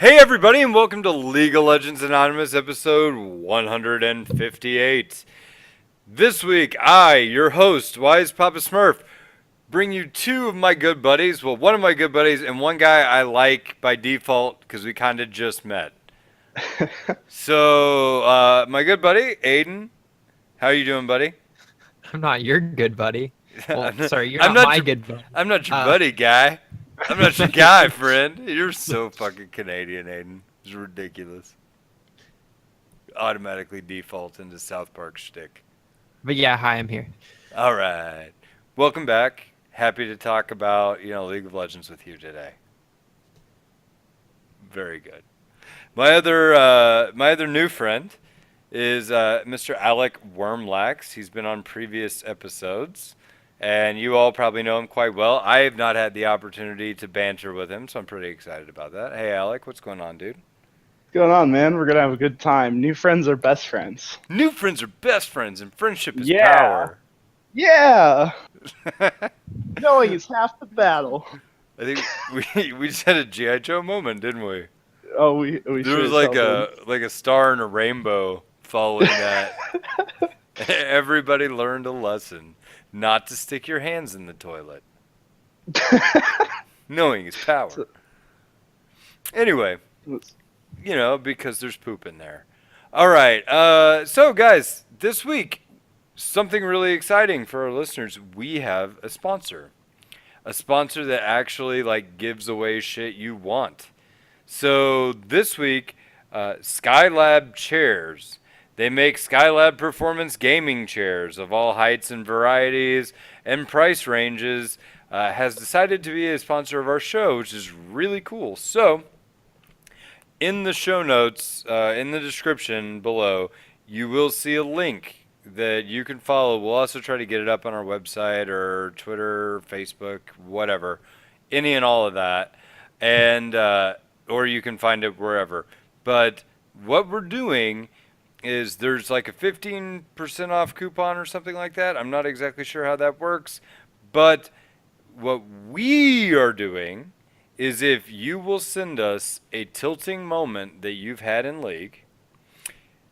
Hey everybody, and welcome to League of Legends Anonymous episode 158. This week, I, your host, Wise Papa Smurf, bring you two of my good buddies. Well, one of my good buddies and one guy I like by default because we kind of just met. So, my good buddy, Aiden, how you doing, buddy? I'm not your good buddy. Well, I'm not, sorry, you're I'm not not my your, good buddy. I'm not your Uh, buddy, guy. I'm not your guy, friend. You're so fucking Canadian, Aiden. It's ridiculous. Automatically default into South Park shtick. but yeah, hi, I'm here. All right. Welcome back. Happy to talk about, League of Legends with you today. Very good. My other new friend is Mr. Alec Wormlax. He's been on previous episodes, and you all probably know him quite well. I have not had the opportunity to banter with him, so I'm pretty excited about that. Hey, Alec, what's going on, dude? What's going on, man? We're gonna have a good time. New friends are best friends. New friends are best friends, and friendship is Yeah. power. Yeah! I Knowing is half the battle. think we just had a G.I. Joe moment, didn't we? Oh, we There sure was as like hell a star and a rainbow following that. Everybody learned a lesson not to stick your hands in the toilet. did. Knowing is power. Anyway, Let's- because there's poop in there. All right. So guys, this week, something really exciting for our listeners. We have a sponsor. A sponsor that actually gives away shit you want. So this week, Skylab Chairs. They make Skylab Performance gaming chairs of all heights and varieties and price ranges. Has decided to be a sponsor of our show, which is really cool. So, in the show notes, in the description below, you will see a link that you can follow. We'll also try to get it up on our website or Twitter, Facebook, whatever, any and all of that, and or you can find it wherever. But what we're doing is there's like a 15% off coupon or something like that. I'm not exactly sure how that works, but what we are doing is if you will send us a tilting moment that you've had in League,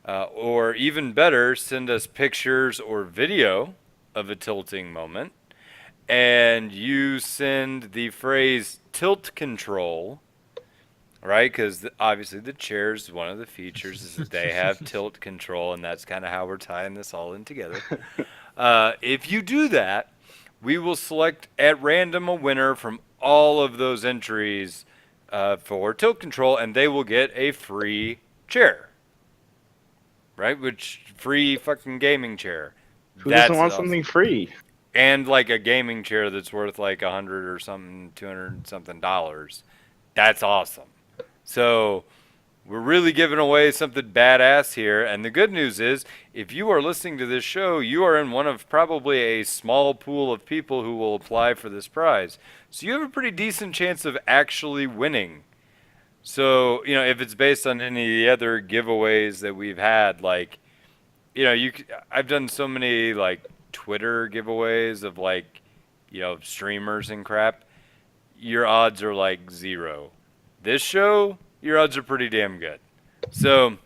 or even better, send us pictures or video of a tilting moment, and you send the phrase tilt control, right? Because obviously the chairs, one of the features is that they have tilt control, and that's kind of how we're tying this all in together. If you do that, we will select at random a winner from all of those entries for tilt control, and they will get a free chair. Right? Which free fucking gaming chair. Who That's doesn't want awesome. something free? And like a gaming chair that's worth like 100 or something, 200 something dollars. That's awesome. So we're really giving away something badass here. And the good news is, if you are listening to this show, you are in one of probably a small pool of people who will apply for this prize. So you have a pretty decent chance of actually winning. So, if it's based on any of the other giveaways that we've had, I've done so many Twitter giveaways of streamers and crap. Your odds are like zero. This show, your odds are pretty damn good. So,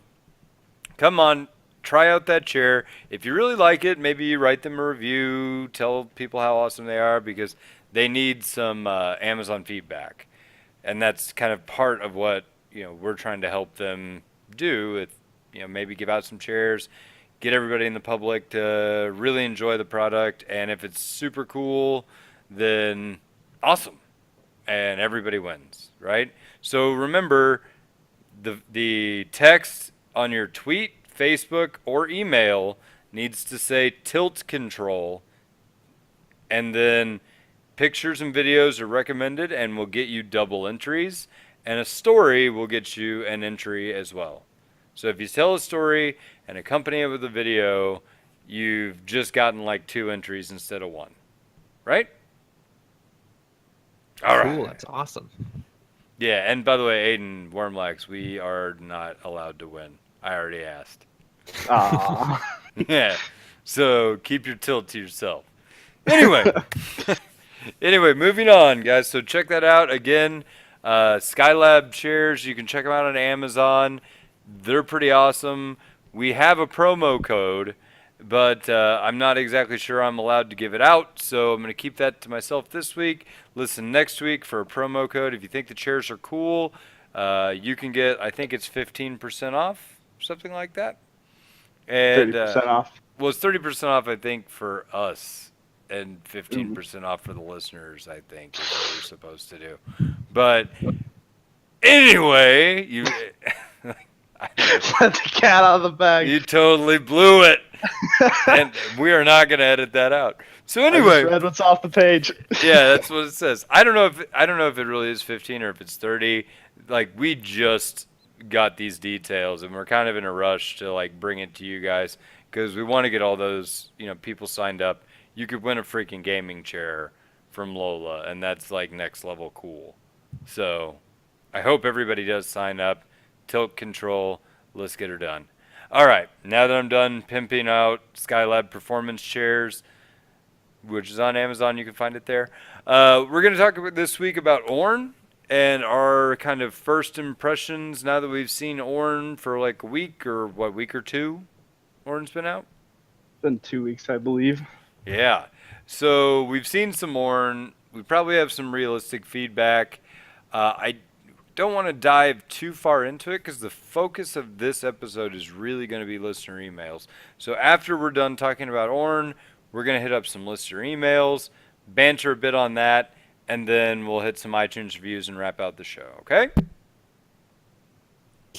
come on, try out that chair. If you really like it, maybe you write them a review, tell people how awesome they are, because they need some Amazon feedback. And that's kind of part of what we're trying to help them do. With maybe give out some chairs, get everybody in the public to really enjoy the product, and if it's super cool, then awesome, and everybody wins, right? So remember, the text on your tweet, Facebook, or email needs to say tilt control, and then pictures and videos are recommended and will get you double entries, and a story will get you an entry as well. So if you tell a story and accompany it with a video, you've just gotten like 2 entries instead of 1. Right? All right. Cool, that's awesome. Yeah, and by the way, Aiden Wormlax, we are not allowed to win. I already asked. Aw. Yeah. So keep your tilt to yourself. Anyway. Anyway, moving on, guys. So check that out. Again, Skylab chairs, you can check them out on Amazon. They're pretty awesome. We have a promo code, but I'm not exactly sure I'm allowed to give it out, so I'm going to keep that to myself this week. Listen next week for a promo code. If you think the chairs are cool, you can get, I think it's 15% off, something like that. And 30% off. well, it's 30% off, I think, for us, and Ooh. 15% off for the listeners, I think, is what we're supposed to do. But anyway, you Let the cat out of the bag. you totally blew it, and we are not going to edit that out. So I just anyway, read what's off the page. yeah, that's what it says. I don't know if it really is 15 or if it's 30. Like, we just got these details, and we're kind of in a rush to like bring it to you guys because we want to get all those people signed up. You could win a freaking gaming chair from Lola, and that's like next level cool. So I hope everybody does sign up. Tilt control. Let's get her done. All right, now that I'm done pimping out Skylab performance chairs, which is on Amazon, you can find it there. We're going to talk about this week about Ornn and our kind of first impressions now that we've seen Ornn for like a week or week or two. Ornn's been out. Been 2 weeks, I believe. Yeah. So we've seen some Ornn. We probably have some realistic feedback. I don't want to dive too far into it because the focus of this episode is really going to be listener emails. So after we're done talking about Ornn, we're going to hit up some listener emails, banter a bit on that, and then we'll hit some iTunes reviews and wrap out the show, okay?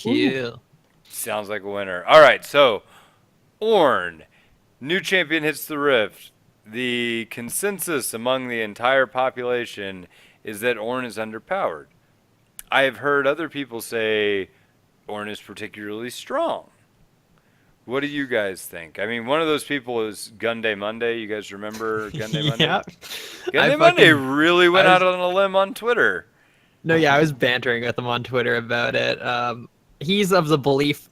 Cool. Sounds like a winner. All right, so Ornn, new champion hits the rift. The consensus among the entire population is that Ornn is underpowered. I have heard other people say Ornn is particularly strong. What do you guys think? I mean, one of those people is Gun Day Monday. You guys remember Gun Day Monday? Yeah. Gun Day Monday really went out on a limb on Twitter. No, yeah, I was bantering with him on Twitter about it. He's of the belief.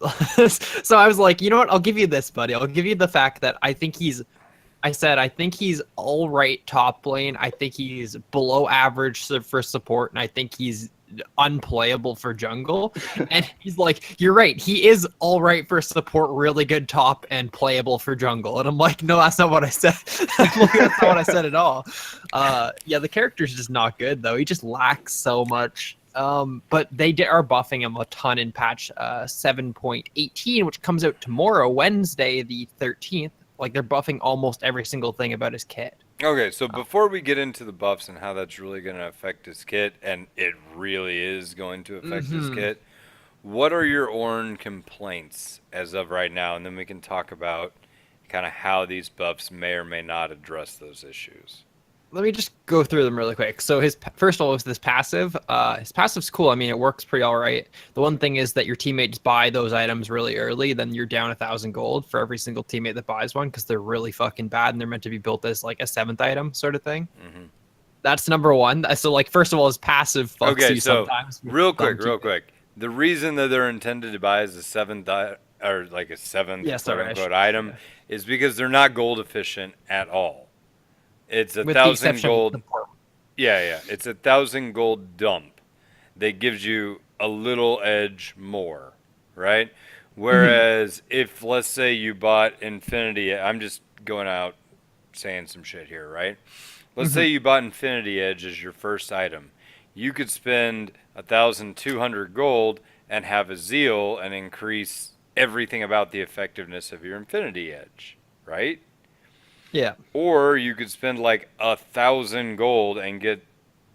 So I was like, you know what? I'll give you this, buddy. I'll give you the fact that I think he's all right top lane. I think he's below average for support, and I think he's unplayable for jungle. And he's like, you're right, he is all right for support, really good top, and playable for jungle. And I'm like, no, that's not what I said. That's not what I said at all. Yeah, the character's just not good though. He just lacks so much. But they are buffing him a ton in patch 7.18, which comes out tomorrow, Wednesday the 13th. Like, they're buffing almost every single thing about his kit. Okay, so before we get into the buffs and how that's really going to affect his kit, and it really is going to affect his kit, what are your Ornn complaints as of right now? And then we can talk about kind of how these buffs may or may not address those issues. Let me just go through them really quick. So first of all is this passive. His passive's cool. I mean, it works pretty all right. The one thing is that your teammates buy those items really early, then you're down 1,000 gold for every single teammate that buys one because they're really fucking bad and they're meant to be built as like a 7th item sort of thing. Mm-hmm. That's number one. So like, first of all, his passive fucks you sometimes. Real quick. The reason that they're intended to buy as a 7th or like a 7th quote unquote item is because they're not gold efficient at all. It's 1,000 gold. Yeah. It's 1,000 gold dump that gives you a little edge more, right? Whereas if, let's say, you bought Infinity, I'm just going out saying some shit here, right? Let's say you bought Infinity Edge as your first item. You could spend 1,200 gold and have a Zeal and increase everything about the effectiveness of your Infinity Edge, right? Yeah. Or you could spend like 1,000 gold and get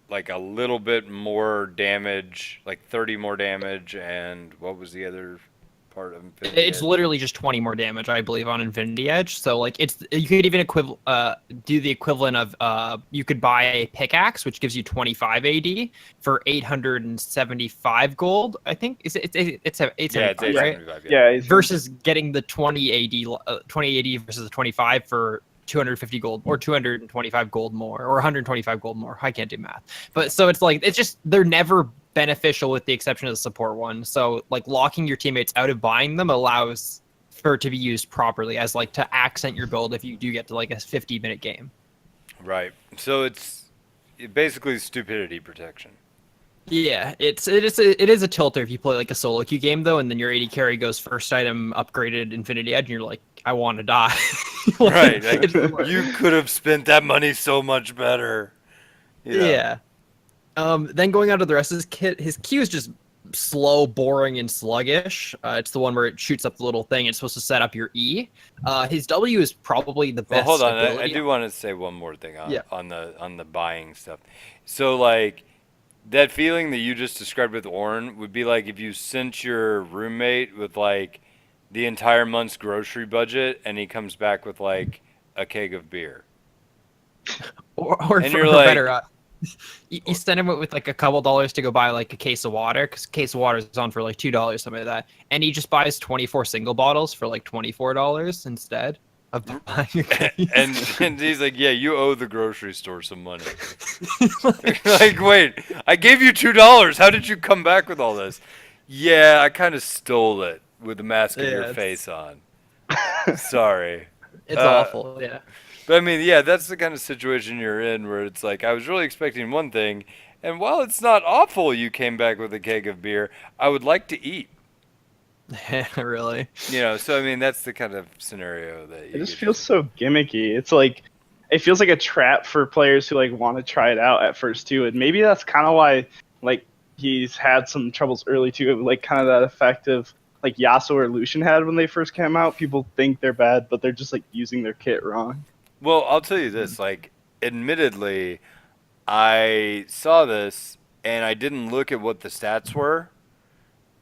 like a little bit more damage, like 30 more damage, and what was the other part of Infinity It's Edge? literally just 20 more damage, I believe, on Infinity Edge. So like, you could even do the equivalent of you could buy a pickaxe, which gives you 25 AD for 875 gold. I think it's 875, right? Yeah. Versus getting the 20 AD versus the 25 for 250 gold or 225 gold more or 125 gold more. I can't do math. But so it's like, it's just, they're never beneficial with the exception of the support one. So like, locking your teammates out of buying them allows for it to be used properly as like to accent your build if you do get to like a 50-minute game. Right. So it's basically stupidity protection. Yeah, it is a tilter if you play like a solo queue game though, and then your AD carry goes first item upgraded Infinity Edge, and you're like, I want to die. Right. Like, It's the worst. you could have spent that money so much better. You know. Yeah. Then going on to the rest of his kit, his Q is just slow, boring, and sluggish. It's the one where it shoots up the little thing. It's supposed to set up your E. His W is probably the Well, hold best on. I ability. do want to say one more thing Yeah. on the buying stuff. So like that feeling that you just described with Ornn would be like if you sent your roommate with like the entire month's grocery budget and he comes back with like a keg of beer. Or And for, you're or like, better, you send him with like a couple dollars to go buy like a case of water, because case of water is on for like $2, something like that, and he just buys 24 single bottles for like $24 instead of buying a case. and he's like, yeah, you owe the grocery store some money. Like, wait, I gave you $2. How did you come back with all this? Yeah, I kind of stole it with the mask of your Yeah, face on. Sorry. it's Uh, awful. Yeah. But I mean, yeah, that's the kind of situation you're in where it's like I was really expecting one thing, and while it's not awful, you came back with a keg of beer. I would like to eat. Really. You know, so I mean, that's the kind of scenario that It you just get feels to- so gimmicky. It's like it feels like a trap for players who like want to try it out at first too, and maybe that's kind of why like he's had some troubles early too, like kind of that effect of like Yasuo or Lucian had when they first came out. People think they're bad, but they're just like using their kit wrong. Well, I'll tell you this, like, admittedly, I saw this and I didn't look at what the stats were,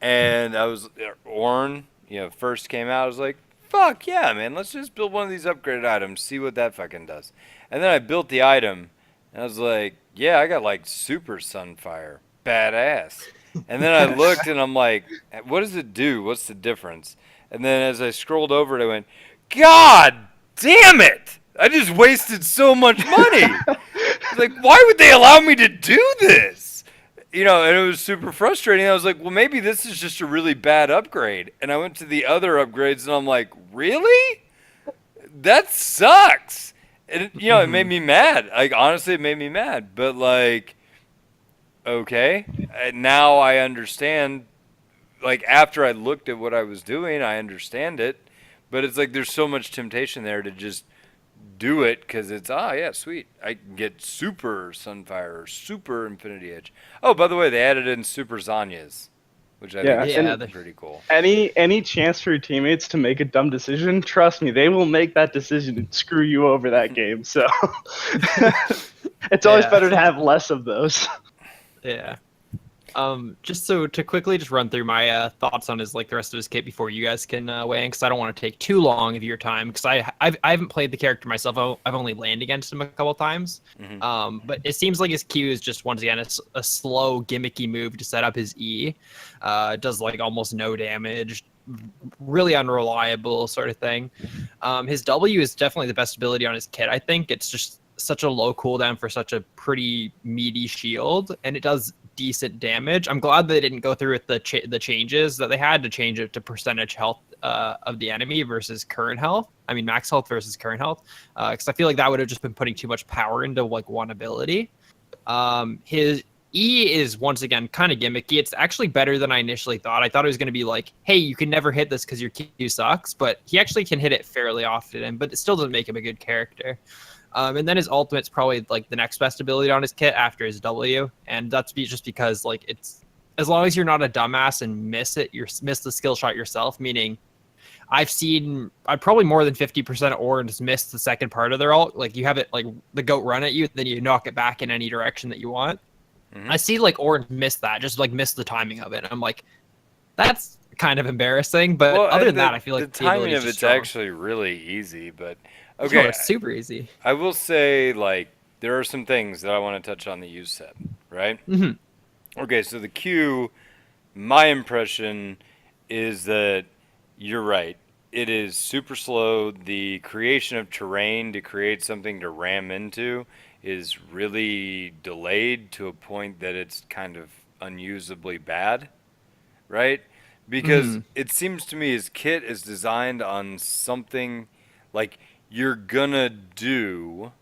and I was Ornn, you know, first came out. I was like, "Fuck yeah, man! Let's just build one of these upgraded items, see what that fucking does." And then I built the item, and I was like, "Yeah, I got like super sunfire, badass." And then I looked, and I'm like, "What does it do? What's the difference?" And then as I scrolled over it, I went, "God damn it! I just wasted so much money. Like, why would they allow me to do this?" You know, and it was super frustrating. I was like, well, maybe this is just a really bad upgrade. And I went to the other upgrades, and I'm like, really? That sucks. And you know, it made me mad. Like, honestly, it made me mad. But like, okay, now I understand. Like, after I looked at what I was doing, I understand it. But it's like there's so much temptation there to just do it because it's yeah, sweet, I can get super sunfire or super infinity edge. Oh, by the way, they added in super Zanya's, which I Yeah, think is Yeah, pretty cool. Any chance for your teammates to make a dumb decision, trust me, they will make that decision and screw you over that game. So it's always Yeah. better to have less of those. Yeah. Just so to quickly just run through my thoughts on his like the rest of his kit before you guys can weigh in, because I don't want to take too long of your time, because I haven't played the character myself. I've only landed against him a couple times. But it seems like his Q is just once again a slow gimmicky move to set up his E. It does like almost no damage, really unreliable sort of thing. His W is definitely the best ability on his kit. I think it's just such a low cooldown for such a pretty meaty shield, and it does decent damage. I'm glad they didn't go through with the changes that they had to change it to percentage health of the enemy versus current health. I mean, max health versus current health, because I feel like that would have just been putting too much power into like one ability. His E is once again kind of gimmicky. It's actually better than I initially thought. I thought it was going to be like, hey, you can never hit this because your Q sucks, but he actually can hit it fairly often, but it still doesn't make him a good character. And then his ultimate's probably like the next best ability on his kit after his W, and that's just because like it's as long as you're not a dumbass and miss the skill shot yourself. Meaning, I've probably more than 50% of Ornns miss the second part of their ult. Like you have it like the goat run at you, then you knock it back in any direction that you want. I see like Ornn miss that, just like miss the timing of it. And I'm like, that's kind of embarrassing. But Well, other and than that, I feel like the timing ability's of just it's strong. actually really easy. But No, okay, it's super easy. I will say like there are some things that I want to touch on that you said, right? Okay, so the Q, my impression is that you're right. It is super slow. The creation of terrain to create something to ram into is really delayed to a point that it's kind of unusably bad, right? Because it seems to me his kit is designed on something like you're gonna do,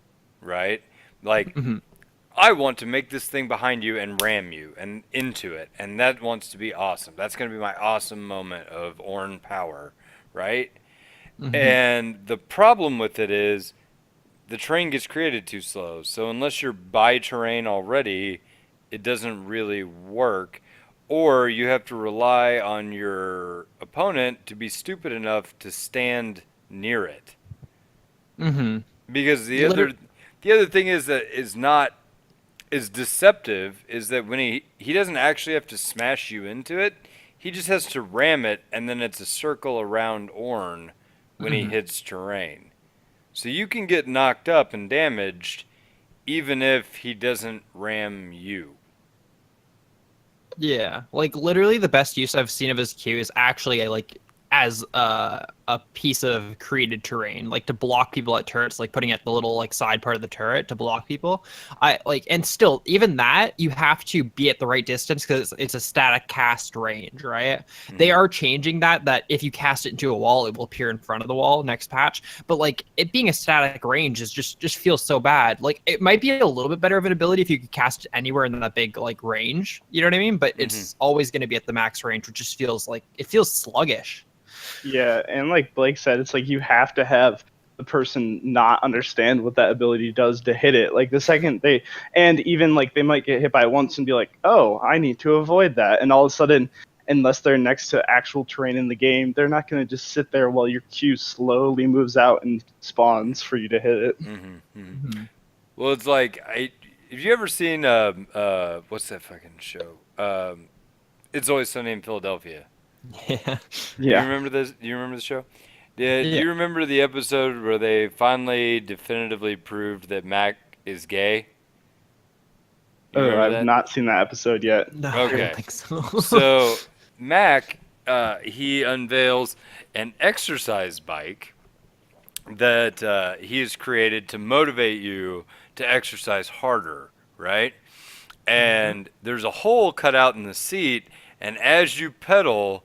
right? Like I want to make this thing behind you and ram you and into it, and that wants to be awesome. That's going to be my awesome moment of Ornn power, right? Hmm. And the problem with it is the terrain gets created too slow. So unless you're by terrain already, it doesn't really work. Or you have to rely on your opponent to be stupid enough to stand near it. Hmm. Because Liter- the other thing is that is not is deceptive is that when he doesn't actually have to smash you into it, he just has to ram it and then it's a circle around Ornn when he mhm. hits terrain. So you can get knocked up and damaged even if he doesn't ram you. Yeah, like literally the best use I've seen of his Q is actually like as a piece of created terrain, like to block people at turrets, like putting it the little like side part of the turret to block people. I like, and still, even that you have to be at the right distance because it's a static cast range, right? They Mm-hmm. are changing that if you cast it into a wall, it will appear in front of the wall next patch. But like it being a static range is just feels so bad. Like it might be a little bit better of an ability if you could cast it anywhere in that big like range. You know what I mean? But Mm-hmm. it's always going to be at the max range, which just feels like it feels sluggish. Yeah, and like Blake said, it's like you have to have the person not understand what that ability does to hit it. Like the second they, and even like they might get hit by it once and be like, oh, I need to avoid that. And all of a sudden, unless they're next to actual terrain in the game, they're not going to just sit there while your Q slowly moves out and spawns for you to hit it. Mm-hmm. Mm-hmm. Mhm. Well, it's like have you ever seen what's that fucking show? It's Always Sunny in Philadelphia. Yeah. Do you Yeah. remember this? Do you remember the show? Do Yeah. you remember the episode where they finally definitively proved that Mac is gay? You Oh, remember I've that? not seen that episode yet. No, I don't Okay. think so. So Mac, he unveils an exercise bike that he has created to motivate you to exercise harder, right? Mhm. And there's a hole cut out in the seat, and as you pedal,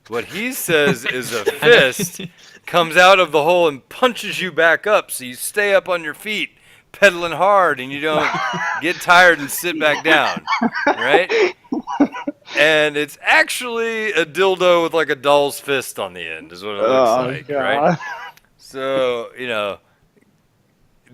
what he says is a I know. fist comes out of the hole and punches you back up, so you stay up on your feet, pedaling hard, and you don't get tired and sit back down, right? And it's actually a dildo with like a doll's fist on the end, is what it looks Oh like, right? god. So,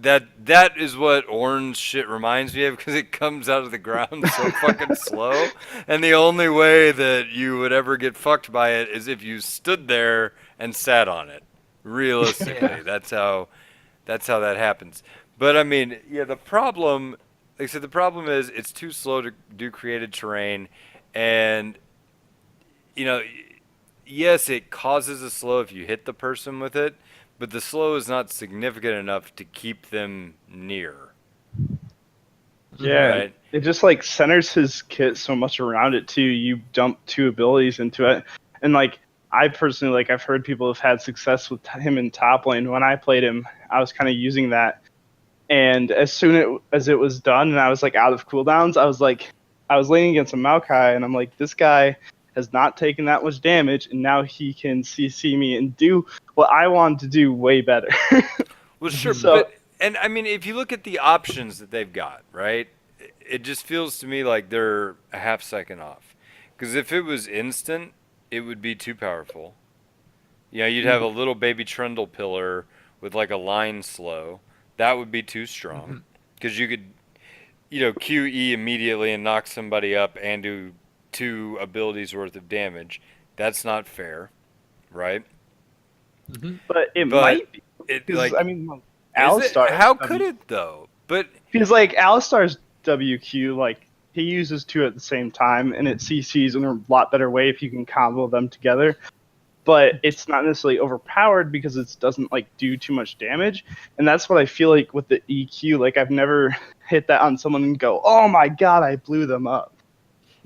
that is what orange shit reminds me of because it comes out of the ground so fucking slow, and the only way that you would ever get fucked by it is if you stood there and sat on it. Yeah. Realistically, that's how that happens. But I mean, yeah, the problem, like I said, the problem is it's too slow to do created terrain, and you know, yes, it causes a slow if you hit the person with it, but the slow is not significant enough to keep them near, Yeah, Hmm. right? it just like centers his kit so much around it too. You dump two abilities into it, and like I personally like I've heard people have had success with him in top lane. When I played him, I was kind of using that, and as soon as it was done and I was like out of cooldowns, I was laning against a Maokai, and I'm like, this guy has not taken that much damage, and now he can CC me and do what I wanted to do way better. Well, sure, Hmm. So but and I mean, if you look at the options that they've got, right, it just feels to me like they're a half second off. Because if it was instant, it would be too powerful. You'd have a little baby trundle pillar with like a line slow. That would be too strong. Hmm. Because you could, QE immediately and knock somebody up and do two abilities worth of damage. That's not fair, right? Hmm. but it But might be it because I like mean, like, is it? Alistar's How could W it though? But because like Alistar's WQ like he uses two at the same time and it CCs in a lot better way if you can combo them together. But it's not necessarily overpowered because it doesn't like do too much damage, and that's what I feel like with the EQ. Like I've never hit that on someone and go, "Oh my god, I blew them up."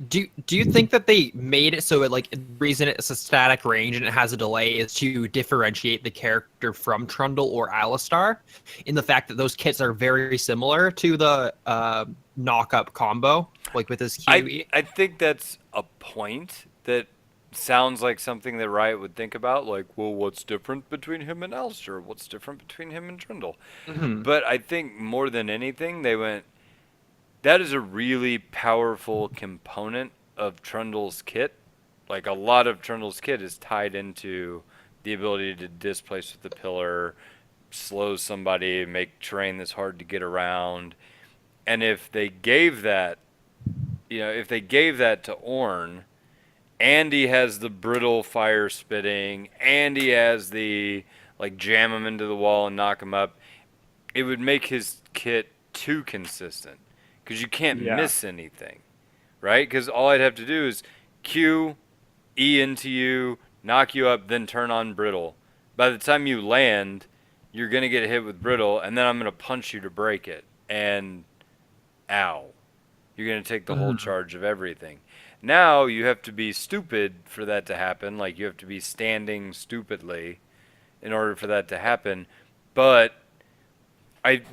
Do you think that they made it so it like the reason it's a static range and it has a delay is to differentiate the character from Trundle or Alistar, in the fact that those kits are very similar to the knock up combo, like with his I QE? I think that's a point that sounds like something that Riot would think about. Like, well, what's different between him and Alistair? What's different between him and Trundle? Hmm. But I think more than anything, that is a really powerful component of Trundle's kit. Like a lot of Trundle's kit is tied into the ability to displace with the pillar, slow somebody, make terrain that's hard to get around. And if they gave that, if they gave that to Ornn, and he has the brittle fire spitting, and he has the like jam him into the wall and knock him up, it would make his kit too consistent because you can't Yeah. miss anything, right? Because all I'd have to do is Q, E into you, knock you up, then turn on brittle. By the time you land, you're gonna get hit with brittle, and then I'm gonna punch you to break it, and ow, you're gonna take the whole charge of everything. Now you have to be stupid for that to happen. Like you have to be standing stupidly in order for that to happen. But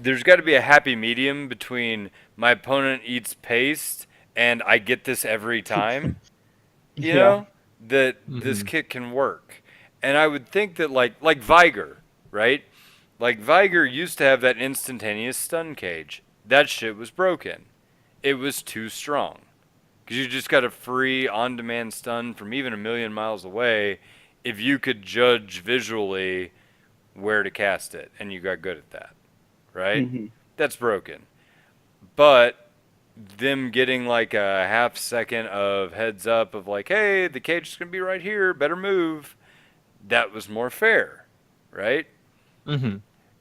there's got to be a happy medium between my opponent eats paste and I get this every time. You Yeah. know that this kit can work, and I would think that like Viger, right? Like Viger used to have that instantaneous stun cage. That shit was broken. It was too strong. Because you just got a free on-demand stun from even a million miles away if you could judge visually where to cast it, and you got good at that, right? Hmm. That's broken. But them getting like a half second of heads up of like, hey, the cage is going to be right here, better move, that was more fair, right? Mm-hmm.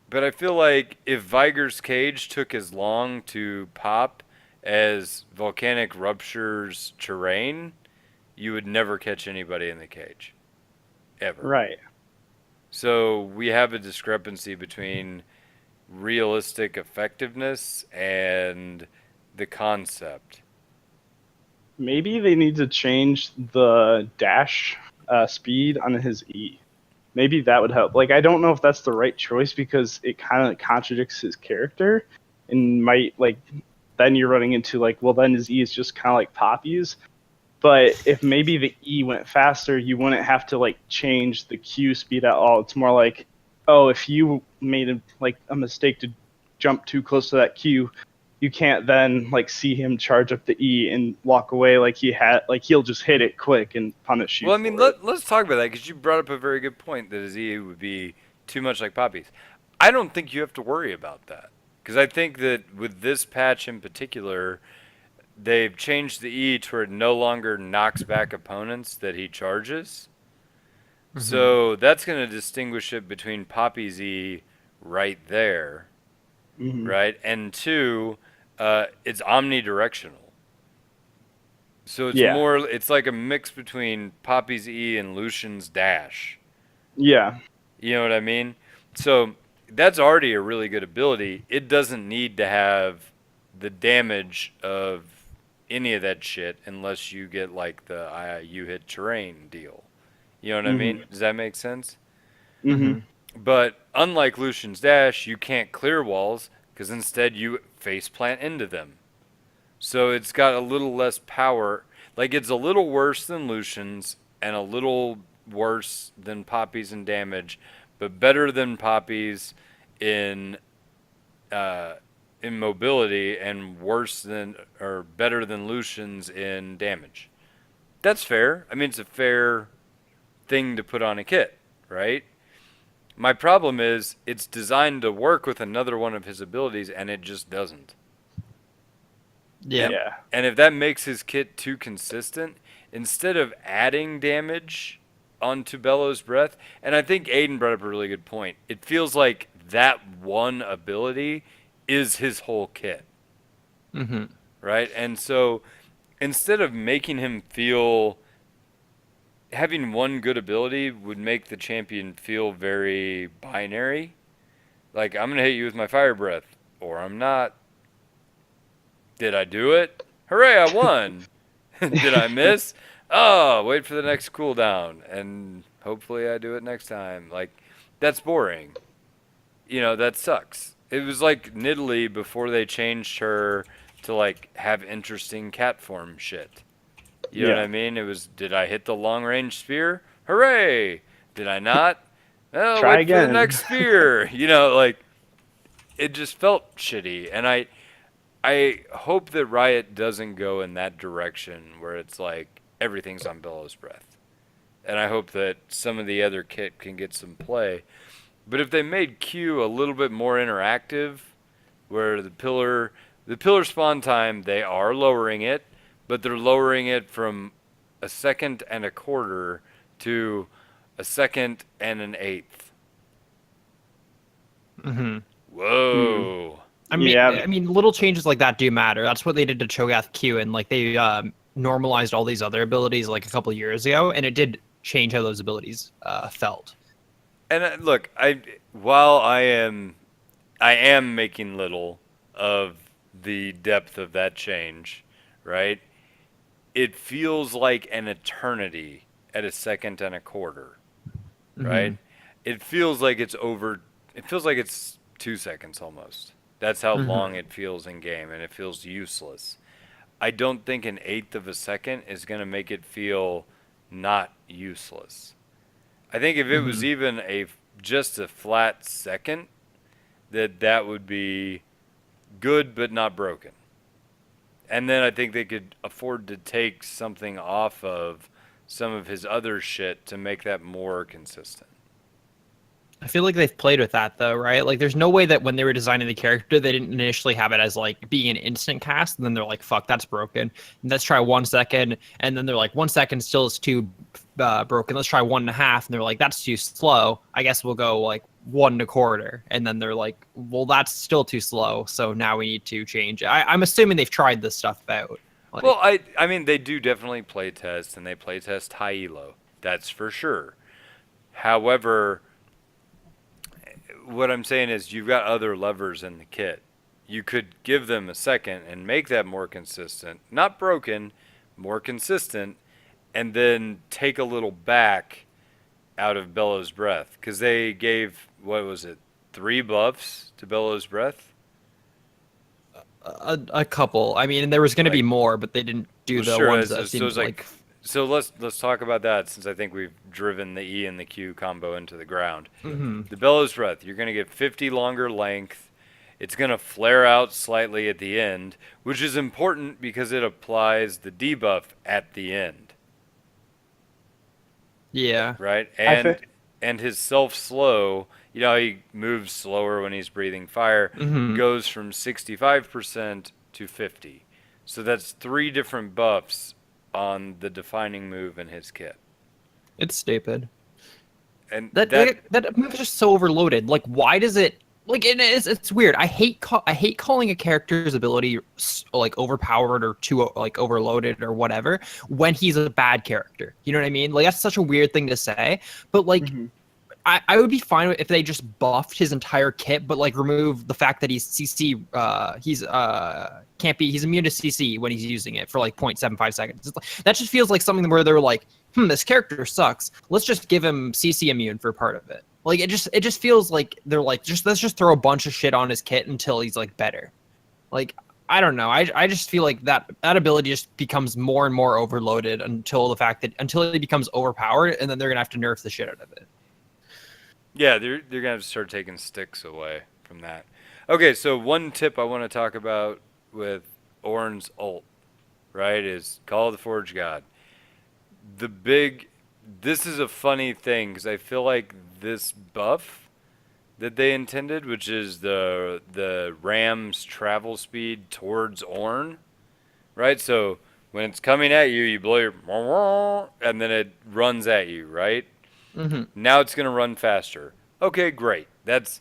But I feel like if Viger's cage took as long to pop as Volcanic Rupture's terrain, you would never catch anybody in the cage. Ever. Right. So we have a discrepancy between realistic effectiveness and the concept. Maybe they need to change the dash speed on his E. Maybe that would help. Like, I don't know if that's the right choice because it kind of contradicts his character and might, like, then you're running into, like, well, then his E is just kind of like Poppy's. But if maybe the E went faster, you wouldn't have to, like, change the Q speed at all. It's more like, oh, if you made, a mistake to jump too close to that Q, you can't then like see him charge up the E and walk away like he had like he'll just hit it quick and punish you Well, I mean, for it. let's talk about that because you brought up a very good point that his E would be too much like Poppy's. I don't think you have to worry about that because I think that with this patch in particular, they've changed the E to where it no longer knocks back opponents that he charges. So that's going to distinguish it between Poppy's E right there, Hmm. right? And two, it's omnidirectional. So Yeah, it's like a mix between Poppy's E and Lucian's dash. yeah, You know what I mean? So that's already a really good ability. It doesn't need to have the damage of any of that shit unless you get like the you hit terrain deal. You know what I hmm, mean? Does that make sense? hmm, But unlike Lucian's dash, you can't clear walls because instead you face plant into them. So it's got a little less power. Like it's a little worse than Lucian's and a little worse than Poppy's in damage, but better than Poppy's in uh, in mobility and worse than or better than Lucian's in damage. That's fair. I mean, it's a fair thing to put on a kit, right? My problem is it's designed to work with another one of his abilities and it just doesn't. Yeah. And, yeah, and if that makes his kit too consistent, instead of adding damage onto Bellow's breath, and I think Aiden brought up a really good point, it feels like that one ability is his whole kit, Mm-hmm. right? And so instead of making him feel having one good ability would make the champion feel very binary. Like I'm gonna hit you with my fire breath, or I'm not. Did I do it? Hooray, I won. Did I miss? Oh, wait for the next cooldown, and hopefully I do it next time. Like, that's boring. That sucks. It was like Nidalee before they changed her to, like, have interesting cat form shit. You know what yeah. I mean? It was, did I hit the long range spear? Hooray! Did I not? Oh, Try wait for the again. next spear. Like, it just felt shitty. And I hope that Riot doesn't go in that direction where it's like everything's on Bellow's breath. And I hope that some of the other kit can get some play. But if they made Q a little bit more interactive, where the pillar spawn time, they are lowering it, but they're lowering it from a second and a quarter to a second and an eighth. Hmm. Whoa. Yeah, I mean, little changes like that do matter. That's what they did to Cho'Gath Q, and like they normalized all these other abilities like a couple years ago, and it did change how those abilities felt. And look, while I am making little of the depth of that change, right? It feels like an eternity at a second and a quarter, Hmm. right? It feels like it's over. It feels like it's 2 seconds almost. That's how long Hmm. it feels in game, and it feels useless. I don't think an eighth of a second is going to make it feel not useless. I think if it was Hmm. even just a flat second, that would be good but not broken. And then I think they could afford to take something off of some of his other shit to make that more consistent. I feel like they've played with that though, right? Like, there's no way that when they were designing the character, they didn't initially have it as like being an instant cast, and then they're like, "Fuck, that's broken." And let's try 1 second, and then they're like, "1 second still is too broken. Let's try 1.5," and they're like, "That's too slow. I guess we'll go like 1.25." And then they're like, "Well, that's still too slow, so now we need to change it." I'm assuming they've tried this stuff out. Well, Like, I mean they do definitely play test and they play test high elo. That's for sure. However, what I'm saying is you've got other levers in the kit. You could give them a second and make that more consistent, not broken, more consistent, and then take a little back out of Bellow's breath because they gave what was it, 3 buffs to Bellow's breath? a couple. I mean, there was going to be Like, more, but they didn't do well, the sure. ones So, that so seemed it's like, like. so let's talk about that since I think we've driven the E and the Q combo into the ground. Mhm. The Bellow's breath, you're gonna get 50 longer length. It's gonna flare out slightly at the end, which is important because it applies the debuff at the end, Yeah. right? I think. And his self slow, he moves slower when he's breathing fire, Hmm. goes from 65% to 50. So that's 3 different buffs on the defining move in his kit. It's stupid. And That that that move is just so overloaded. Like, why does it? Like, it's weird. I hate calling a character's ability like overpowered or too like overloaded or whatever when he's a bad character. You know what I mean? Like, that's such a weird thing to say. But like, Mhm. I would be fine with if they just buffed his entire kit, but like remove the fact that he's CC. He's can't be. He's immune to CC when he's using it for like 0.75 seconds. That just feels like something where they're like, this character sucks. Let's just give him CC immune for part of it. Like, it just feels like they're like, just let's just throw a bunch of shit on his kit until he's like better. Like, I don't know. I just feel like that ability just becomes more and more overloaded until he becomes overpowered, and then they're gonna have to nerf the shit out of it. Yeah, they're gonna have to start taking sticks away from that. Okay, so one tip I want to talk about with Ornn's ult, right, is Call of the Forge God. The big, this is a funny thing because I feel like this buff that they intended, which is the ram's travel speed towards Ornn, right? So when it's coming at you, you blow your and then it runs at you, right? Hmm. Now it's going to run faster. Okay, great. That's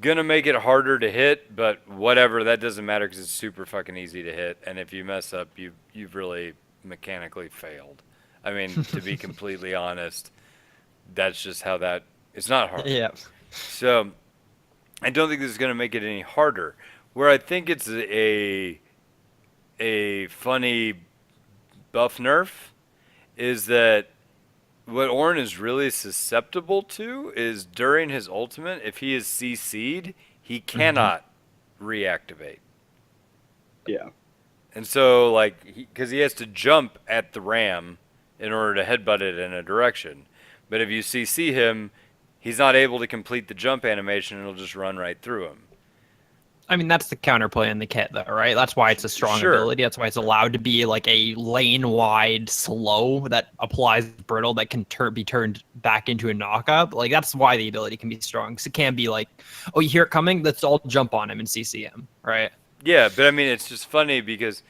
going to make it harder to hit, but whatever. That doesn't matter because it's super fucking easy to hit. And if you mess up, you've really mechanically failed. I mean, to be completely honest, that's just how that. It's not hard. Yeah. So I don't think this is going to make it any harder. Where I think it's a funny buff nerf is that what Ornn is really susceptible to is during his ultimate, if he is CC'd, he Hmm. cannot reactivate. Yeah. And so, like, because he has to jump at the ram in order to headbutt it in a direction. But if you CC him, he's not able to complete the jump animation and it'll just run right through him. I mean, that's the counterplay in the kit, though, right? That's why it's a strong Sure. ability. That's why it's allowed to be like a lane-wide slow that applies brittle that can be turned back into a knockup. Like, that's why the ability can be strong. Because it can be like, oh, you hear it coming? Let's all jump on him and CC him, right? Yeah, but I mean, it's just funny because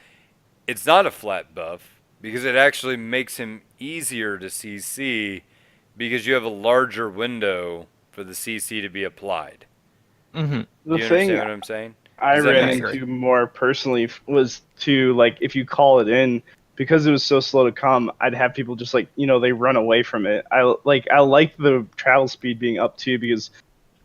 it's not a flat buff because it actually makes him easier to CC because you have a larger window for the CC to be applied. Mm-hmm. Do The you thing understand what I'm saying? I Does that ran make sense? into more personally was to like if you call it in because it was so slow to come, I'd have people just like they run away from it. I like the travel speed being up too because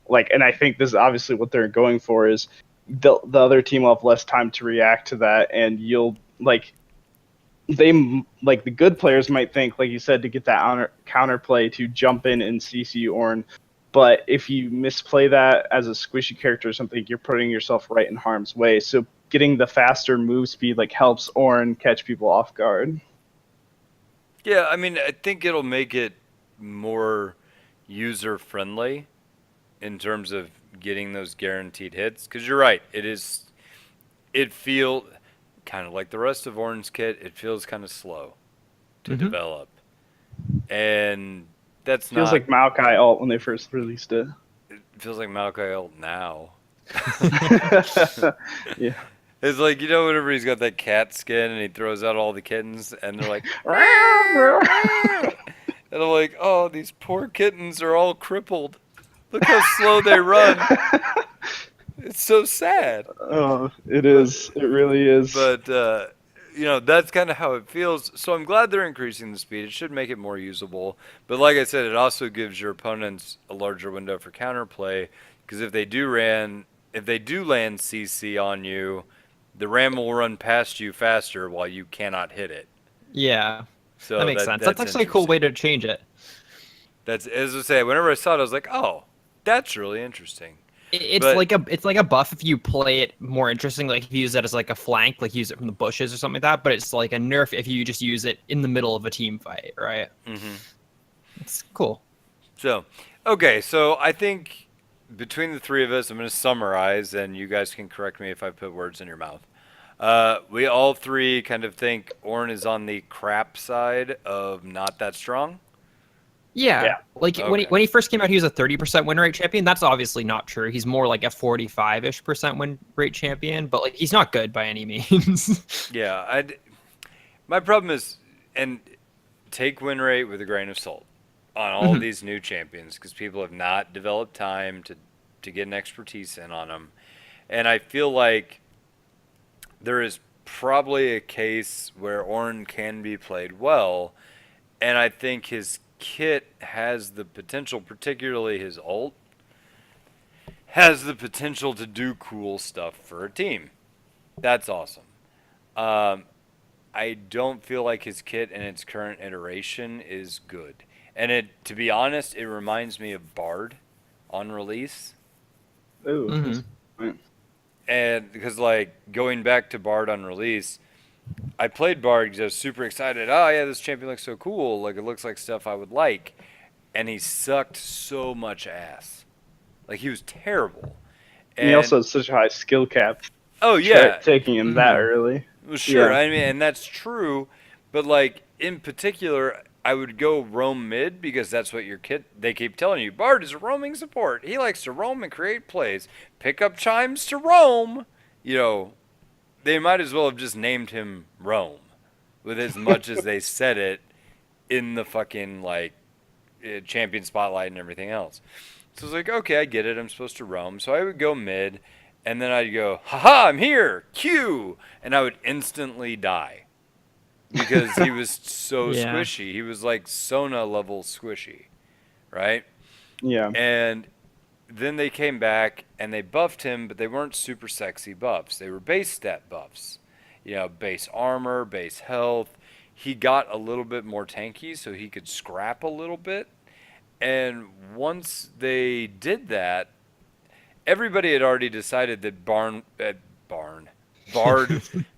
like and I think this is obviously what they're going for is the other team will have less time to react to that and you'll like like the good players might think like you said to get that counterplay to jump in and CC Ornn. But if you misplay that as a squishy character or something, you're putting yourself right in harm's way. So getting the faster move speed like helps Ornn catch people off guard. Yeah, I mean, I think it'll make it more user friendly in terms of getting those guaranteed hits. Because you're right, it feels kind of like the rest of Ornn's kit. It feels kind of slow to Mm-hmm. develop, and that's Feels not. like Maokai alt when they first released it. It feels like Malkael now. Yeah. It's like whenever he's got that cat skin and he throws out all the kittens and they're like, and I'm like, oh, these poor kittens are all crippled. Look how slow they run. It's so sad. Oh, it But is. It really is. but that's kind of how it feels. So I'm glad they're increasing the speed. It should make it more usable. But like I said, it also gives your opponents a larger window for counterplay because if they do land CC on you, the ram will run past you faster while you cannot hit it. Yeah, that So makes sense. That's that's actually a cool way interesting. to change it. That's as I say. Whenever I saw it, I was like, oh, that's really interesting. It's But like a buff if you play it more interesting, like if you use it as like a flank, like use it from the bushes or something like that. But it's like a nerf if you just use it in the middle of a team fight, right? mhm. It's cool. So, okay, so I think between the three of us, I'm going to summarize, and you guys can correct me if I put words in your mouth. We all three kind of think Ornn is on the crap side of not that strong. Yeah, Yeah. like Okay. when he first came out, he was a 30% win rate champion. That's obviously not true. He's more like a 45-ish% win rate champion, but like he's not good by any means. Yeah, my problem is, and take win rate with a grain of salt on all Mhm. these new champions because people have not developed time to get an expertise in on them. And I feel like there is probably a case where Ornn can be played well, and I think his kit has the potential, particularly his ult, has the potential to do cool stuff for a team. That's awesome. Um, I don't feel like his kit in its current iteration is good. And to be honest, it reminds me of Bard on release. Oh, hmm that's fine. And because like going back to Bard on release, I played Bard because I was super excited. Oh yeah, this champion looks so cool. Like it looks like stuff I would like. And he sucked so much ass. Like he was terrible. And he And also has such a high skill cap. oh yeah, Taking him that hmm early. well, sure. Yeah. I mean, and that's true. But like in particular, I would go roam mid because that's what your kit. They keep telling you. Bard is a roaming support. He likes to roam and create plays. Pick up chimes to roam. You know, they might as well have just named him Roam, with as much as they said it in the fucking like champion spotlight and everything else. So it's like, okay, I get it. I'm supposed to roam. So I would go mid, and then I'd go, haha, I'm here, Q, and I would instantly die because he was so Yeah. squishy. He was like Sona level squishy, right? Yeah. And then they came back and they buffed him, but they weren't super sexy buffs. They were base stat buffs. Base armor, base health. He got a little bit more tanky so he could scrap a little bit. And once they did that, everybody had already decided that Bard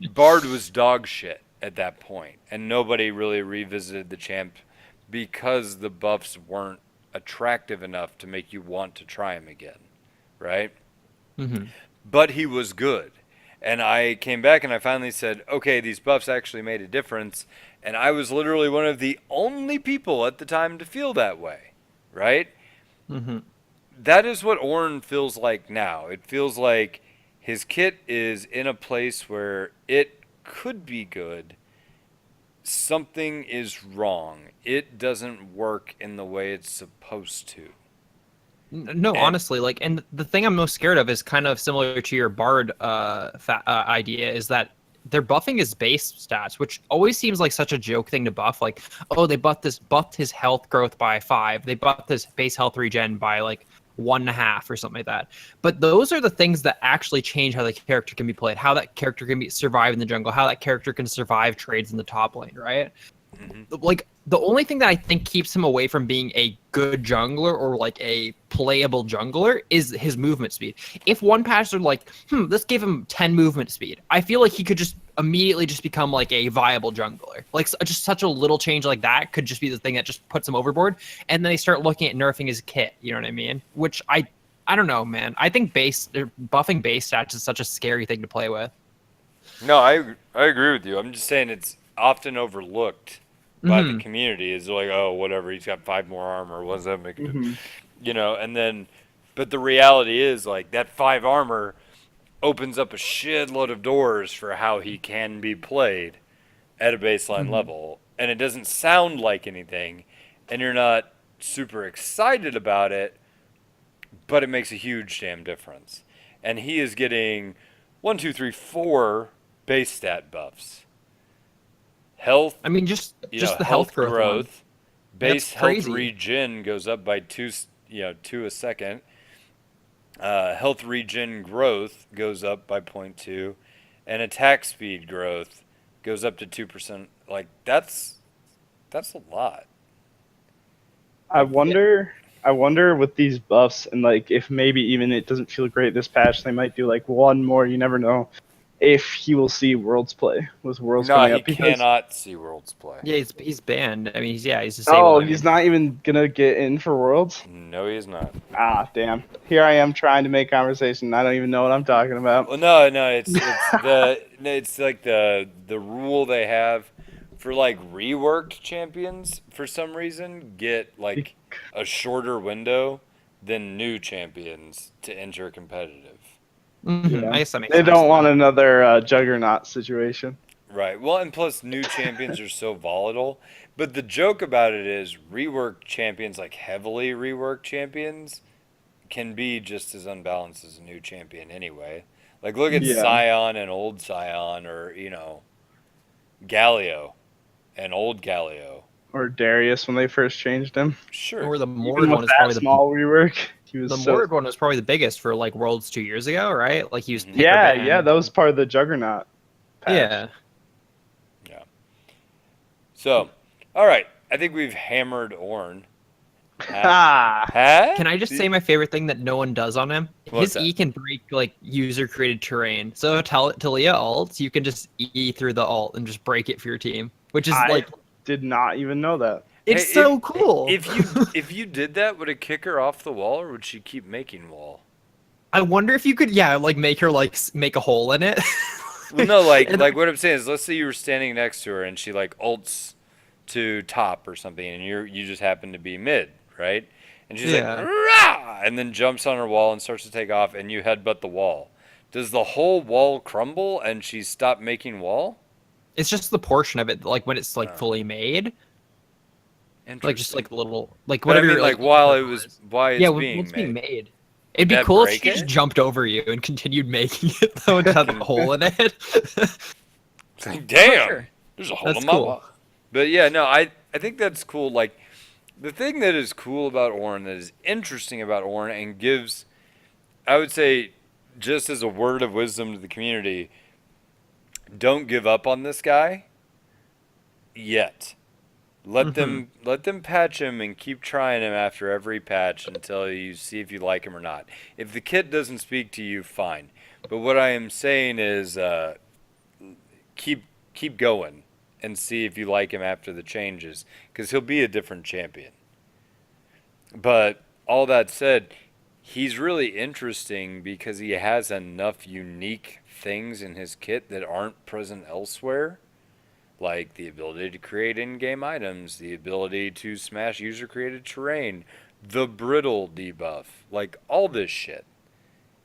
Bard was dog shit at that point, and nobody really revisited the champ because the buffs weren't attractive enough to make you want to try him again, right? hmm but he was good. And I came back and I finally said, okay, these buffs actually made a difference. And I was literally one of the only people at the time to feel that way, right? Hmm. That is what Ornn feels like now. It feels like his kit is in a place where it could be good. Something is wrong. It doesn't work in the way it's supposed to. No, And honestly, like, and the thing I'm most scared of is kind of similar to your Bard idea, is that they're buffing his base stats, which always seems like such a joke thing to buff. Like, oh, they buffed his health growth by 5, they buffed his base health regen by like 1.5 or something like that. But those are the things that actually change how the character can be played, how that character can be survive in the jungle, how that character can survive trades in the top lane, right? mhm. Like the only thing that I think keeps him away from being a good jungler or like a playable jungler is his movement speed. If one patch are like, this gave him 10 movement speed, I feel like he could just immediately just become like a viable jungler. Like just such a little change like that could just be the thing that just puts him overboard. And then they start looking at nerfing his kit. You know what I mean? Which I don't know, man. I think buffing base stats is such a scary thing to play with. No, I agree with you. I'm just saying it's often overlooked by the Hmm. community. It's like, oh, whatever, he's got 5 more armor. What does that make? Hmm. And then, but the reality is like that 5 armor opens up a shitload of doors for how he can be played at a baseline Hmm. level, and it doesn't sound like anything, and you're not super excited about it, but it makes a huge damn difference. And he is getting 1, 2, 3, 4 base stat buffs. Health, I mean, just the health health growth one. growth, That's base health crazy. regen goes up by 2 a second. Health regen growth goes up by point 0.2, and attack speed growth goes up to 2%. Like that's a lot. I Like wonder. I wonder with these buffs and like if maybe even it doesn't feel great this patch, they might do like one more. You never know if he will see Worlds play with Worlds no, coming he up because cannot see worlds play. Yeah, he's banned. I mean, he's oh, disabled. I he's mean, not even gonna get in for Worlds. No, he is not. Ah, damn. Here I am trying to make conversation. I don't even know what I'm talking about. Well, no, it's like the rule they have for like reworked champions for some reason get like a shorter window than new champions to enter competitive. mhm, Yeah, I guess that makes they sense. don't want another Juggernaut situation. Right. Well, and plus new champions are so volatile. But the joke about it is reworked champions, like heavily reworked champions, can be just as unbalanced as a new champion anyway. Like look at Yeah, Scion and old Scion, or Galio and old Galio. or Darius when they first changed him. Sure. Or the Even Mord with one is that probably small rework, he was the so. Mord one was probably the biggest for like Worlds 2 years ago, right? Like he was Hmm. pick or Yeah, yeah, ban. that was part of the Juggernaut patch. Yeah. Yeah. So, all right. I think we've hammered Ornn. Huh? Ah, Can I just say my favorite thing that no one does on him? What's His that? E can break like user created terrain. So tell Talia ults, you can just E through the ult and just break it for your team, which is I like did not even know that. Hey, it's so cool. if you did that, would it kick her off the wall, or would she keep making wall? I wonder if you could, yeah, like make her like make a hole in it. Well, no, like And like what I'm saying is, let's say you were standing next to her and she like ults to top or something, and you just happen to be mid, right? And she's like, yeah, "Rah!" And then jumps on her wall and starts to take off, and you headbutt the wall. Does the whole wall crumble and she stop making wall? it's just the portion of it, like when it's like Oh, fully made, like just interesting. like little, like But I whatever mean, your like like while input it was was. why Yeah, it's being what's being made, made. It'd would be that cool if break she just it? jumped over you and continued making it though and had a hole in it. It's like, For damn, sure. there's a hole That's in my cool. wall. But yeah, no, I think that's cool. Like the thing that is cool about Ornn, that is interesting about Ornn, and gives, I would say, just as a word of wisdom to the community, don't give up on this guy yet. Hmm. Let them patch him and keep trying him after every patch until you see if you like him or not. If the kit doesn't speak to you, fine. But what I am saying is, keep keep going and see if you like him after the changes, because he'll be a different champion. But all that said, he's really interesting because he has enough unique things in his kit that aren't present elsewhere, like the ability to create in-game items, the ability to smash user-created terrain, the brittle debuff, like all this shit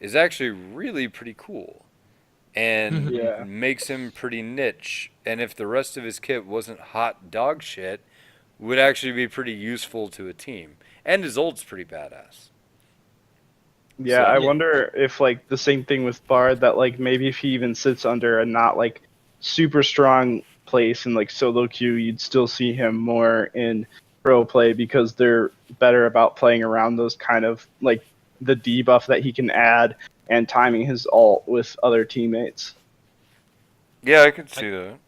is actually really pretty cool and Mhm. Yeah. makes him pretty niche. And if the rest of his kit wasn't hot dog shit, would actually be pretty useful to a team. And his ult's pretty badass. Yeah, So I Yeah. wonder if like the same thing with Bard, that like maybe if he even sits under a not like super strong place in like solo queue, you'd still see him more in pro play because they're better about playing around those kind of like the debuff that he can add and timing his ult with other teammates. yeah, I could see Like, that.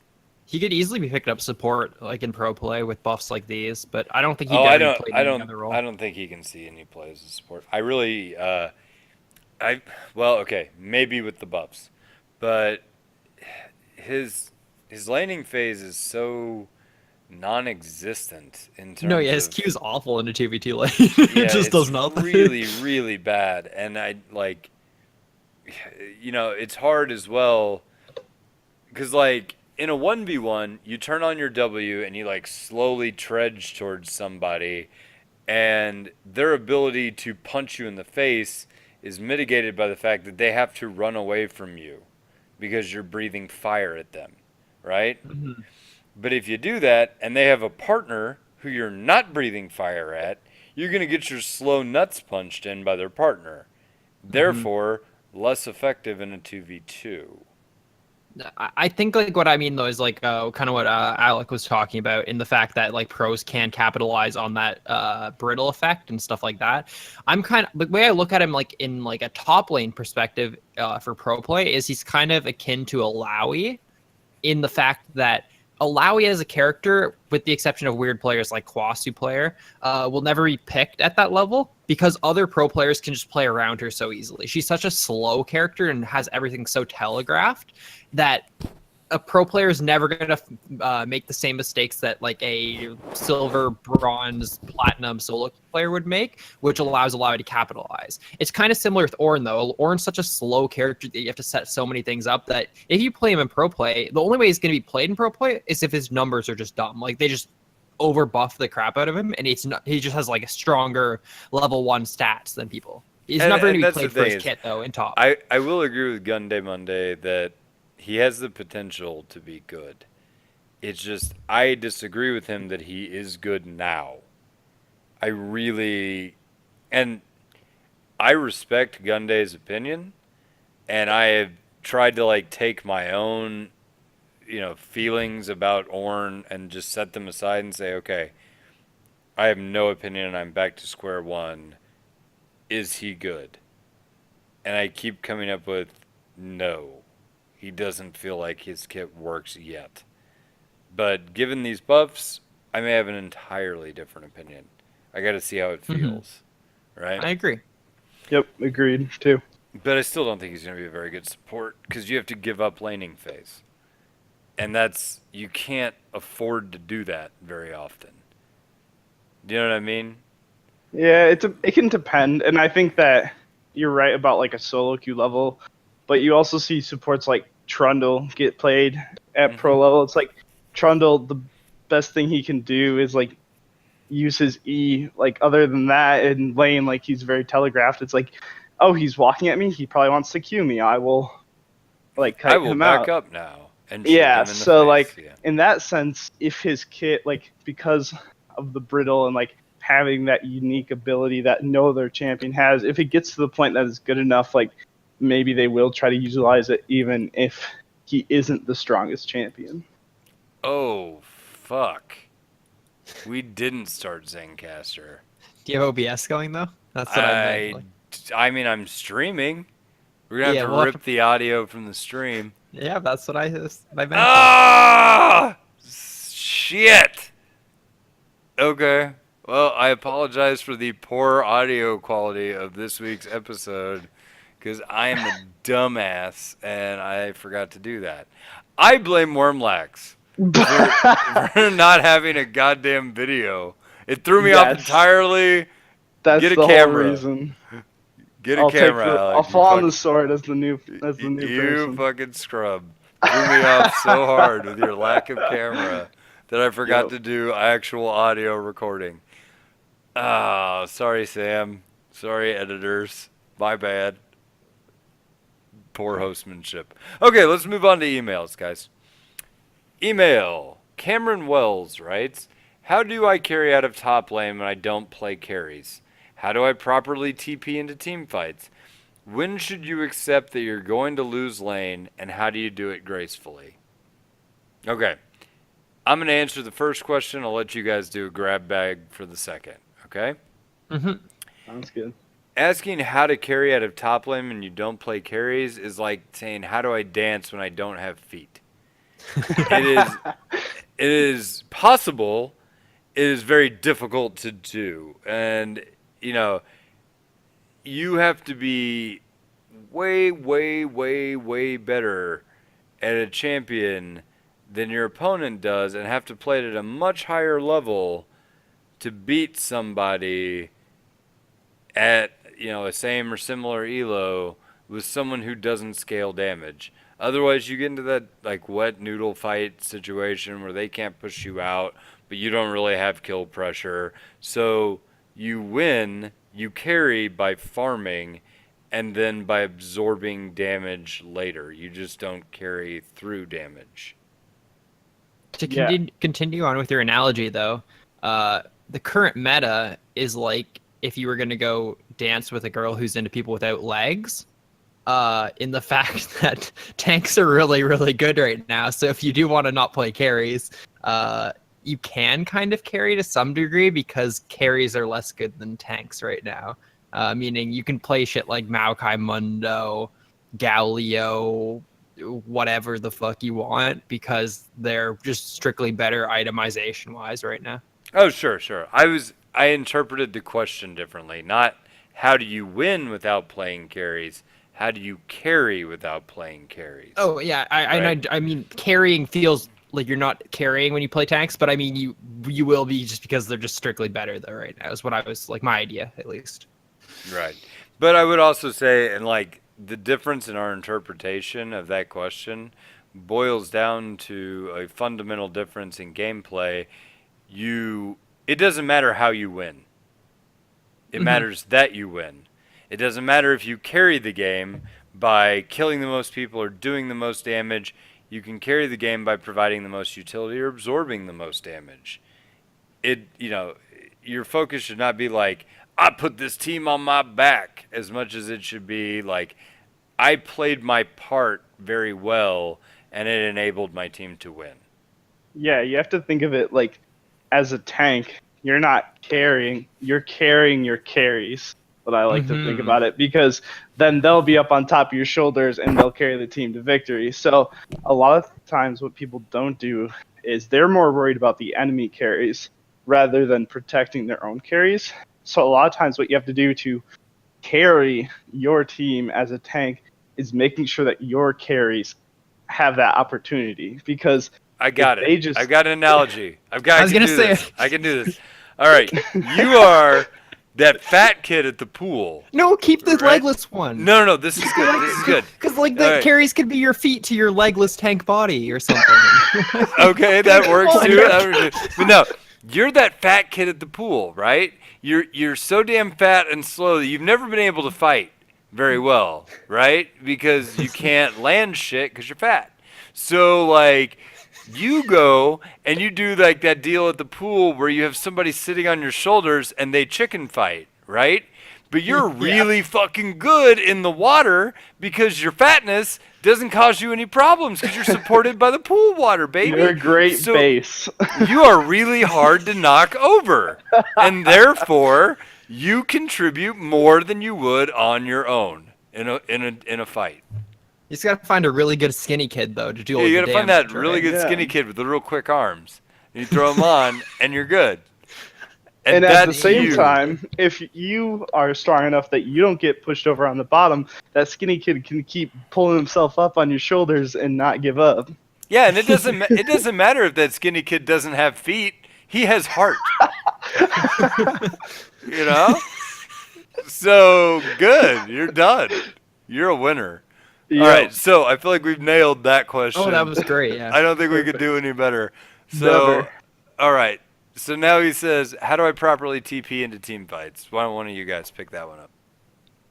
he could easily be picking up support like in pro play with buffs like these, but I don't think Oh, he'd ever be played in any other I role. don't think he can see any plays as support. I really, I, well, okay, maybe with the buffs, but his his laning phase is so non-existent in No, yeah, terms his of Q's awful in a 2v2 lane. It yeah, just it's does nothing. really really bad, and I like, it's hard as well because like in a 1v1 you turn on your W and you like slowly trudge towards somebody, and their ability to punch you in the face is mitigated by the fact that they have to run away from you because you're breathing fire at them, right? Mhm. But if you do that and they have a partner who you're not breathing fire at, you're going to get your slow nuts punched in by their partner. Mhm. Therefore, less effective in a 2v2. I think like what I mean though is like kind of what Alec was talking about in the fact that like pros can capitalize on that brittle effect and stuff like that. I'm kind of the way I look at him like in like a top lane perspective for pro play is he's kind of akin to a Lowy in the fact that Alawi as a character, with the exception of weird players like Kwasu player, will never be picked at that level because other pro players can just play around her so easily. She's such a slow character and has everything so telegraphed that a pro player is never going to make the same mistakes that like a silver, bronze, platinum solo player would make, which allows Alawi to capitalize. It's kind of similar with Ornn though. Ornn's such a slow character that you have to set so many things up that if you play him in pro play, the only way he's going to be played in pro play is if his numbers are just dumb. Like they just over buff the crap out of him, and it's not. He just has like a stronger level 1 stats than people. He's never going to And be that's the played for thing his is, kit though in top. I will agree with Gunday Monday that he has the potential to be good. It's just I disagree with him that he is good now. I really and I respect Gunday's opinion, and I have tried to like take my own, feelings about Ornn and just set them aside and say, okay, I have no opinion. I'm back to square one. Is he good? And I keep coming up with no. He doesn't feel like his kit works yet. But given these buffs, I may have an entirely different opinion. I got to see how it Mhm. feels, right? I agree. Yep, agreed too. But I still don't think he's going to be a very good support because you have to give up laning phase. And you can't afford to do that very often. Do you know what I mean? Yeah, it can depend, and I think that you're right about like a solo queue level, but you also see supports like Trundle get played at Hmm. pro level. It's like Trundle, the best thing he can do is like use his E. Like other than that, in lane, like he's very telegraphed. It's like, oh, he's walking at me. He probably wants to Q me. I will like I kite will him back out. up now and shoot Yeah, him in the so face. like Yeah. in that sense, if his kit like because of the brittle and like having that unique ability that no other champion has, if it gets to the point that it's good enough, like maybe they will try to utilize it even if he isn't the strongest champion. Oh, fuck. We didn't start Zencaster. Do you have OBS going though? That's what I meant. I, Like, I mean, I'm streaming. We're gonna have yeah, to we'll have to. rip the audio from the stream. Yeah, that's what I mentioned. Ah, shit. Okay. Well, I apologize for the poor audio quality of this week's episode because I am a dumbass and I forgot to do that. I blame Wormlax for not having a goddamn video. It threw me off That's entirely. that's Get a the whole camera. reason. Get a I'll camera, take Alec. I'll fall on the sword as the new You person. fucking scrub. Threw me off so hard with your lack of camera that I forgot to do actual audio recording. Ah, sorry, Sam. Sorry, editors. My bad. Poor hostmanship. Okay, let's move on to emails, guys. Email. Cameron Wells writes, how do I carry out of top lane when I don't play carries? How do I properly TP into team fights? When should you accept that you're going to lose lane, and how do you do it gracefully? Okay, I'm going to answer the first question. I'll let you guys do a grab bag for the second, okay? Sounds good. Asking how to carry out of top lane when you don't play carries is like saying, how do I dance when I don't have feet? It is possible. It is very difficult to do. And, you know, you have to be way, way, way, way better at a champion than your opponent does and have to play it at a much higher level to beat somebody at, you know, a same or similar elo with someone who doesn't scale damage. Otherwise, you get into that like wet noodle fight situation where they can't push you out, but you don't really have kill pressure. So you win, you carry by farming, and then by absorbing damage later. You just don't carry through damage. To continue on with your analogy, though, the current meta is like if you were going to go dance with a girl who's into people without legs, in the fact that tanks are really, really good right now. So if you do want to not play carries, you can kind of carry to some degree because carries are less good than tanks right now. Meaning you can play shit like Maokai Mundo, Galio, whatever the fuck you want because they're just strictly better itemization wise right now. Oh, sure, sure. I interpreted the question differently. Not how do you win without playing carries? How do you carry without playing carries? Oh yeah, I mean carrying feels like you're not carrying when you play tanks, but I mean you will be just because they're just strictly better though right now is what I was like my idea at least. Right. But I would also say, and like the difference in our interpretation of that question boils down to a fundamental difference in gameplay. It doesn't matter how you win. It matters that you win. It doesn't matter if you carry the game by killing the most people or doing the most damage. You can carry the game by providing the most utility or absorbing the most damage. Your focus should not be like, I put this team on my back, as much as it should be like, I played my part very well and it enabled my team to win. Yeah, you have to think of it like as a tank. You're not carrying, you're carrying your carries. What I like to think about it, because then they'll be up on top of your shoulders and they'll carry the team to victory. So a lot of times what people don't do is they're more worried about the enemy carries rather than protecting their own carries. So a lot of times what you have to do to carry your team as a tank is making sure that your carries have that opportunity, because I got it. I've got an analogy. I can do this. All right. You are that fat kid at the pool. No, keep the legless one. No. This is good. This is good. Because like the carries could be your feet to your legless tank body or something. Okay, that works too. But no, you're that fat kid at the pool, right? You're so damn fat and slow that you've never been able to fight very well, right? Because you can't land shit because you're fat. So like, you go and you do like that deal at the pool where you have somebody sitting on your shoulders and they chicken fight, right? But you're really fucking good in the water because your fatness doesn't cause you any problems because you're supported by the pool water, baby. You're a great base. You are really hard to knock over. And therefore, you contribute more than you would on your own in a fight. You just gotta find a really good skinny kid though to do all you the gotta find damage, that really good skinny kid with the real quick arms. And you throw them on, and you're good. And at the same time, if you are strong enough that you don't get pushed over on the bottom, that skinny kid can keep pulling himself up on your shoulders and not give up. Yeah, and it doesn't matter if that skinny kid doesn't have feet. He has heart. You know? So good. You're done. You're a winner. All right. Yep. So I feel like we've nailed that question. Oh, that was great. Yeah. I don't think we could Perfect. do any better. So, Never. all right. So now he says, how do I properly TP into team fights? Why don't one of you guys pick that one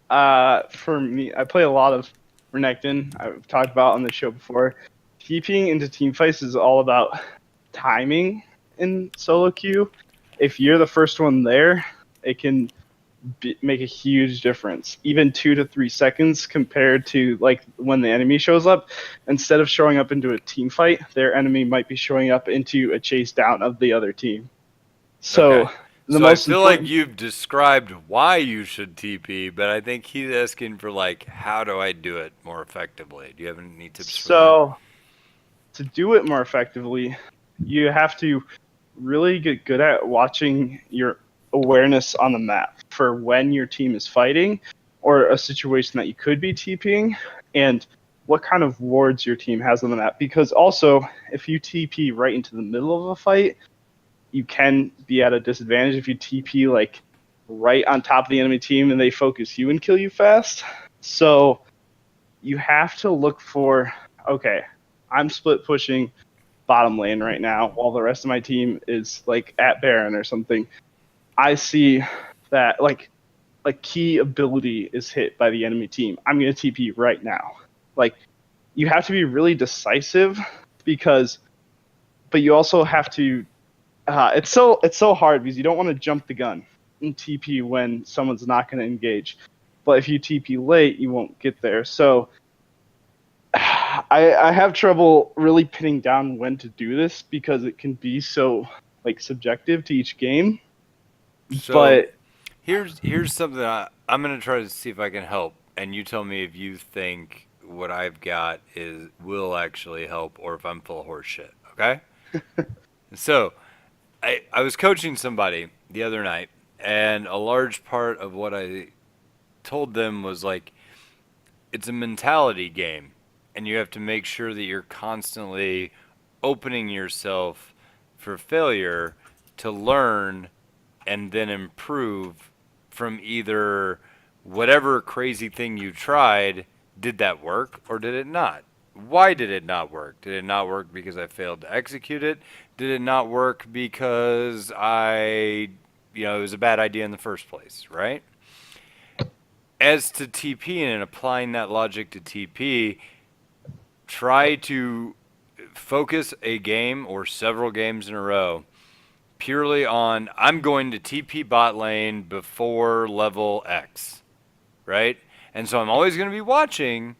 up? For me, I play a lot of Renekton. I've talked about on the show before. TPing into team fights is all about timing in solo queue. If you're the first one there, it can make a huge difference. Even 2 to 3 seconds compared to like when the enemy shows up. Instead of showing up into a team fight, their enemy might be showing up into a chase down of the other team. So Okay. the So I most feel like important. you've described why you should TP, but I think he's asking for like, how do I do it more effectively? Do you have any tips for that? So to do it more effectively, you have to really get good at watching your awareness on the map for when your team is fighting or a situation that you could be TPing and what kind of wards your team has on the map. Because also, if you TP right into the middle of a fight, you can be at a disadvantage if you TP like right on top of the enemy team and they focus you and kill you fast. So you have to look for, okay, I'm split pushing bottom lane right now while the rest of my team is like at Baron or something. I see that like key ability is hit by the enemy team. I'm gonna TP right now. Like you have to be really decisive because, but you also have to. It's so hard because you don't want to jump the gun and TP when someone's not going to engage. But if you TP late, you won't get there. So I have trouble really pinning down when to do this because it can be so like subjective to each game. So But here's something I'm gonna try to see if I can help, and you tell me if you think what I've got is will actually help or if I'm full of horse shit. Okay. So I was coaching somebody the other night, and a large part of what I told them was like, it's a mentality game, and you have to make sure that you're constantly opening yourself for failure to learn and then improve from either whatever crazy thing you tried. Did that work or did it not? Why did it not work? Did it not work because I failed to execute it? Did it not work because it was a bad idea in the first place, right? As to TP and applying that logic to TP, try to focus a game or several games in a row purely on I'm going to TP bot lane before level X, right? And so I'm always going to be watching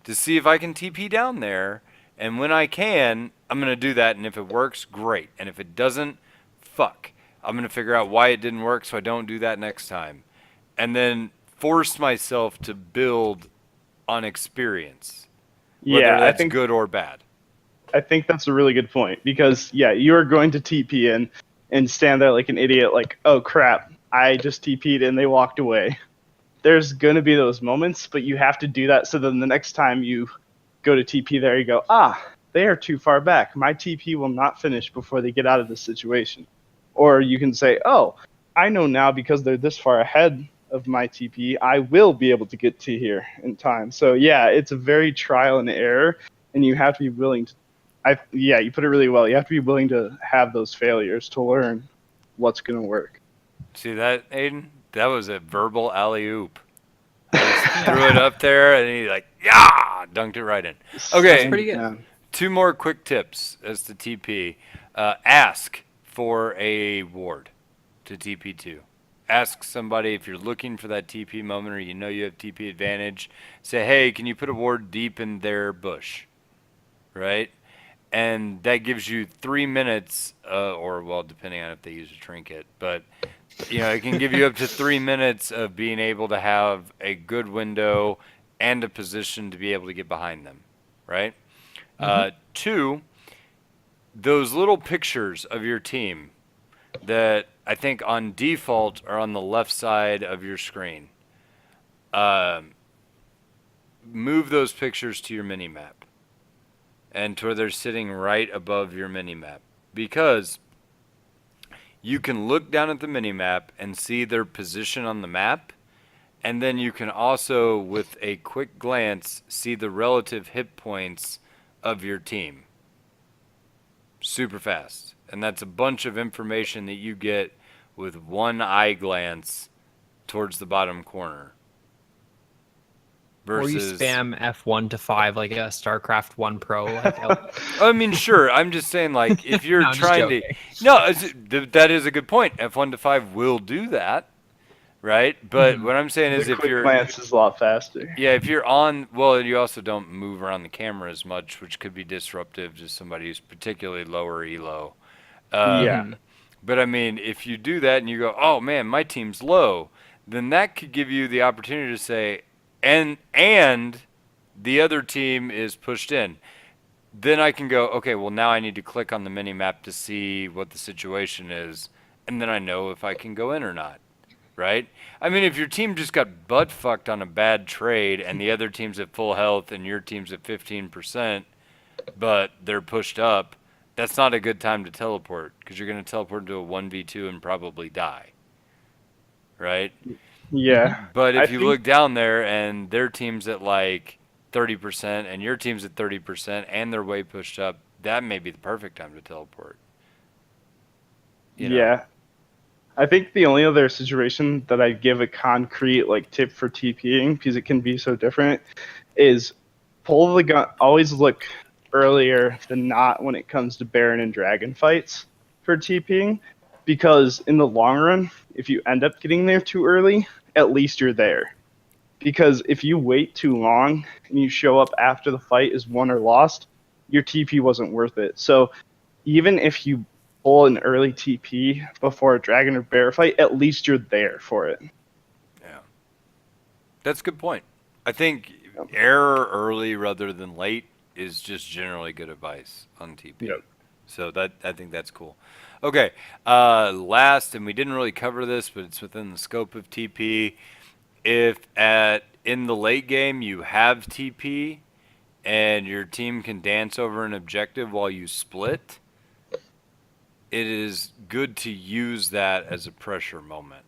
to see if I can TP down there. And when I can, I'm going to do that. And if it works, great. And if it doesn't, fuck. I'm going to figure out why it didn't work so I don't do that next time. And then force myself to build on experience, whether yeah, that's good or bad. I think that's a really good point because yeah, you are going to TP in and stand there like an idiot, like oh crap, I just TP'd and they walked away. There's going to be those moments, but you have to do that so then the next time you go to TP there, you go, they are too far back. My TP will not finish before they get out of this situation. Or you can say, oh, I know now because they're this far ahead of my TP, I will be able to get to here in time. So yeah, it's a very trial and error, and you have to be willing to. Yeah, you put it really well. You have to be willing to have those failures to learn what's going to work. See that, Aiden? That was a verbal alley oop. I just threw it up there, and he like, yeah, dunked it right in. That's Okay, pretty good. Yeah. two more quick tips as to TP. Ask for a ward to TP to. Ask somebody if you're looking for that TP moment or you know you have TP advantage. Say, hey, can you put a ward deep in their bush? Right? And that gives you 3 minutes, or well, depending on if they use a trinket, but it can give you up to 3 minutes of being able to have a good window and a position to be able to get behind them, right? Two, those little pictures of your team that I think on default are on the left side of your screen. Move those pictures to your mini map and to where they're sitting right above your mini map because you can look down at the mini map and see their position on the map And then you can also, with a quick glance, see the relative hit points of your team. Super fast. And that's a bunch of information that you get with one eye glance towards the bottom corner. Or you Versus, spam F1 to 5 like a StarCraft 1 Pro. Like, I mean, sure. I'm just saying, like, if you're no, I'm just trying to, joking. no, that is a good point. F1 to 5 will do that, right? But Mhm. what I'm saying is, The if quick you're, glance is a lot faster. yeah, if you're on, well, you also don't move around the camera as much, which could be disruptive to somebody who's particularly lower elo. Yeah. Mhm. But I mean, if you do that and you go, oh man, my team's low, then that could give you the opportunity to say, and the other team is pushed in. Then I can go, okay, well now I need to click on the mini map to see what the situation is, and then I know if I can go in or not. Right? I mean, if your team just got butt fucked on a bad trade and the other team's at full health and your team's at 15%, but they're pushed up, that's not a good time to teleport because you're going to teleport into a 1v2 and probably die. Right? Yeah. But I if you think look down there and their team's at like 30% and your team's at 30% and they're way pushed up, that may be the perfect time to teleport. You know? yeah. I think the only other situation that I'd give a concrete like tip for TPing, because it can be so different, is pull the gun. Always look earlier than not when it comes to Baron and Dragon fights for TPing, because in the long run, if you end up getting there too early, at least you're there. Because if you wait too long and you show up after the fight is won or lost, your TP wasn't worth it. So even if you pull an early TP before a dragon or bear fight, at least you're there for it. Yeah. That's a good point. I think error early rather than late is just generally good advice on TP. Yep. So that I think that's cool. Okay, last, and we didn't really cover this, but it's within the scope of TP. If in the late game you have TP and your team can dance over an objective while you split, it is good to use that as a pressure moment.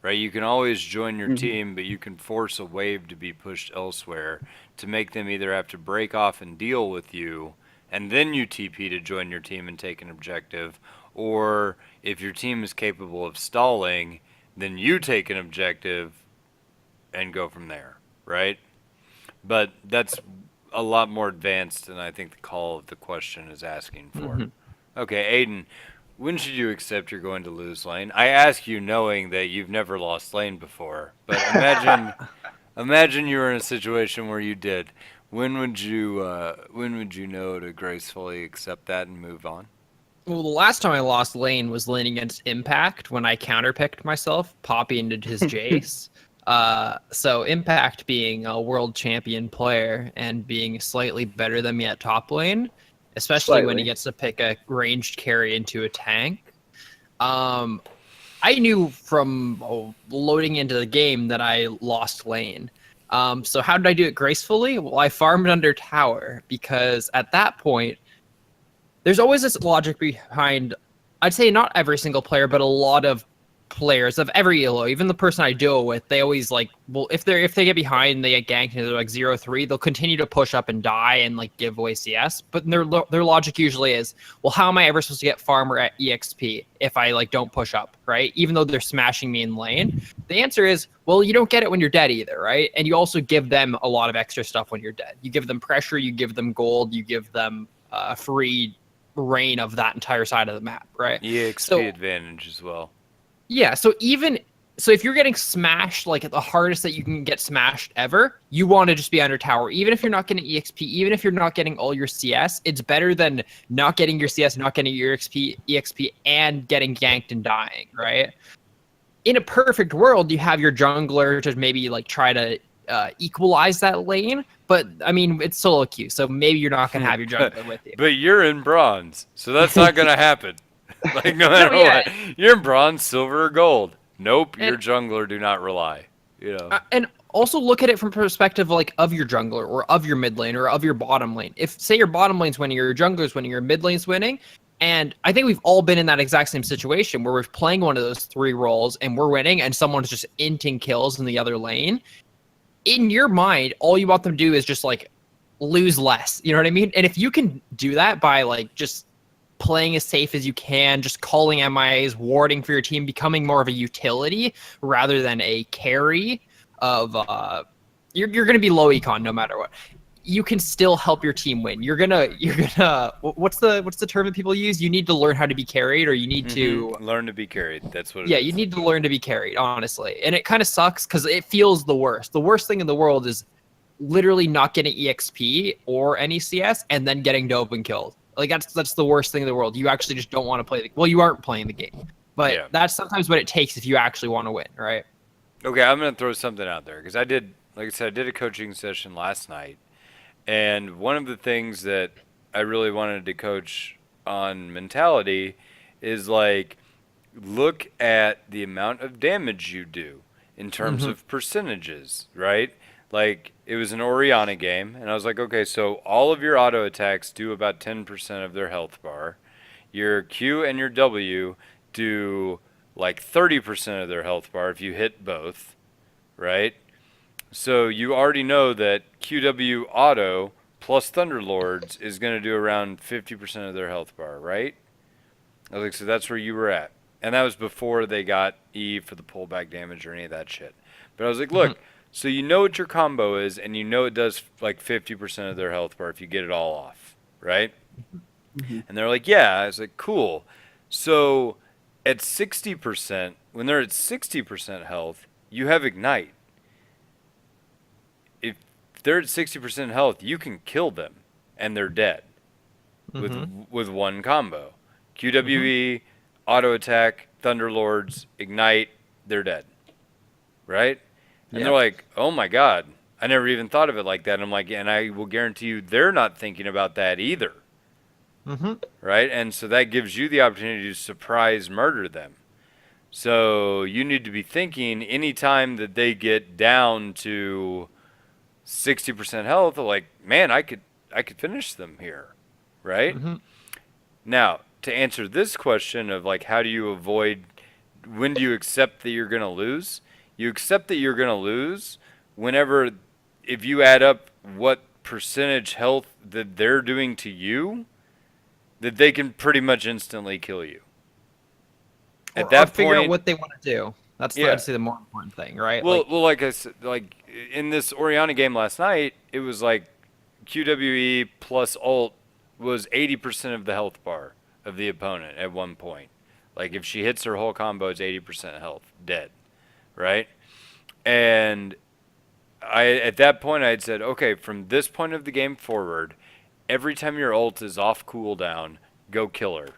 Right? You can always join your team, but you can force a wave to be pushed elsewhere to make them either have to break off and deal with you, and then you TP to join your team and take an objective, or if your team is capable of stalling, then you take an objective and go from there, right? But that's a lot more advanced than I think the call of the question is asking for. Mhm. Okay, Aiden, when should you accept you're going to lose lane? I ask you knowing that you've never lost lane before, but imagine you were in a situation where you did. When would you know to gracefully accept that and move on? Well, the last time I lost lane was lane against Impact when I counterpicked myself, popping into his Jace. So Impact being a world champion player and being slightly better than me at top lane, especially when he gets to pick a ranged carry into a tank. I knew from loading into the game that I lost lane. So how did I do it gracefully? Well, I farmed under tower because at that point, there's always this logic behind, I'd say not every single player, but a lot of players of every elo, even the person I deal with, they always like, well, if they get behind and they get ganked and they're like 0-3, they'll continue to push up and die and like give away CS. But their logic usually is, well, how am I ever supposed to get farmer at EXP if I like don't push up, right? Even though they're smashing me in lane. The answer is, well, you don't get it when you're dead either, right? And you also give them a lot of extra stuff when you're dead. You give them pressure, you give them gold, you give them free reign of that entire side of the map, right? EXP advantage as well. Yeah, so if you're getting smashed like at the hardest that you can get smashed ever, you want to just be under tower. Even if you're not getting EXP, even if you're not getting all your CS, it's better than not getting your CS, not getting your EXP, and getting ganked and dying, right? In a perfect world, you have your jungler to maybe like try to equalize that lane, but I mean it's solo queue, so maybe you're not gonna have your jungler with you. But you're in bronze, so that's not gonna happen. Like no matter what, you're in bronze, silver, or gold. Nope, your jungler do not rely. You know. And also look at it from perspective like of your jungler or of your mid lane or of your bottom lane. If say your bottom lane's winning or your jungler's winning or your mid lane's winning, And I think we've all been in that exact same situation where we're playing one of those 3 roles and we're winning and someone's just inting kills in the other lane. In your mind, all you want them to do is just like lose less. You know what I mean? And if you can do that by like just playing as safe as you can, just calling MIAs, warding for your team, becoming more of a utility rather than a carry of you're going to be low econ no matter what. You can still help your team win. You're gonna what's the term that people use? You need to learn how to be carried, or you need to learn to be carried. That's what it yeah, is. you need to learn to be carried, honestly. And it kind of sucks because it feels the worst. The worst thing in the world is literally not getting EXP or any CS and then getting dope and killed. Like that's the worst thing in the world. You actually just don't want to play well, you aren't playing the game. But that's sometimes what it takes if you actually want to win, right? Okay, I'm gonna throw something out there because I did, like I said, I did a coaching session last night, and one of the things that I really wanted to coach on mentality is like look at the amount of damage you do in terms of percentages, right? Like it was an Oriana game, and I was like, okay, so all of your auto attacks do about 10% of their health bar. Your Q and your W do like 30% of their health bar if you hit both, right? So you already know that QW auto plus Thunderlords is going to do around 50% of their health bar, right? I was like, so that's where you were at. And that was before they got E for the pullback damage or any of that shit. But I was like, look, so you know what your combo is, and you know it does like 50% of their health bar if you get it all off, right? And they're like, yeah. I was like, cool. So at 60%, when they're at 60% health, you have Ignite. If they're at 60% health, you can kill them, and they're dead with one combo. QWE, auto attack, Thunderlords, Ignite, they're dead, right? And they're like, oh my god, I never even thought of it like that. And I'm like, and I will guarantee you they're not thinking about that either. Right? And so that gives you the opportunity to surprise murder them. So you need to be thinking anytime that they get down to 60% health, like, man, I could finish them here, right? Now, to answer this question of like, how do you avoid, when do you accept that you're going to lose? You accept that you're going to lose whenever, if you add up what percentage health that they're doing to you, that they can pretty much instantly kill you. At that figure point, out what they want to do. That's I'd say the more important thing, right? Well, like I said, like in this Oriana game last night, it was like QWE plus ult was 80% of the health bar of the opponent at one point. Like if she hits her whole combo, it's 80% health, dead, right? And at that point, I had said, okay, from this point of the game forward, every time your ult is off cooldown, go kill her.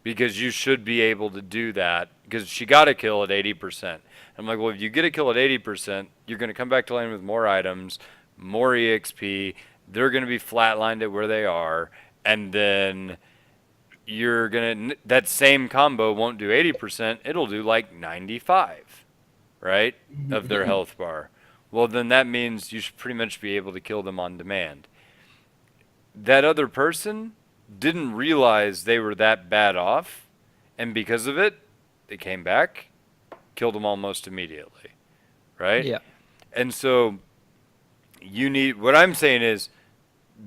Because you should be able to do that. Because she got a kill at 80%. I'm like, well, if you get a kill at 80%, you're going to come back to lane with more items, more EXP. They're going to be flatlined at where they are. And then you're going to, that same combo won't do 80%. It'll do like 95, right? Of their health bar. Well, then that means you should pretty much be able to kill them on demand. That other person didn't realize they were that bad off, and because of it, they came back, killed them almost immediately, right? Yeah. And so you need, what I'm saying is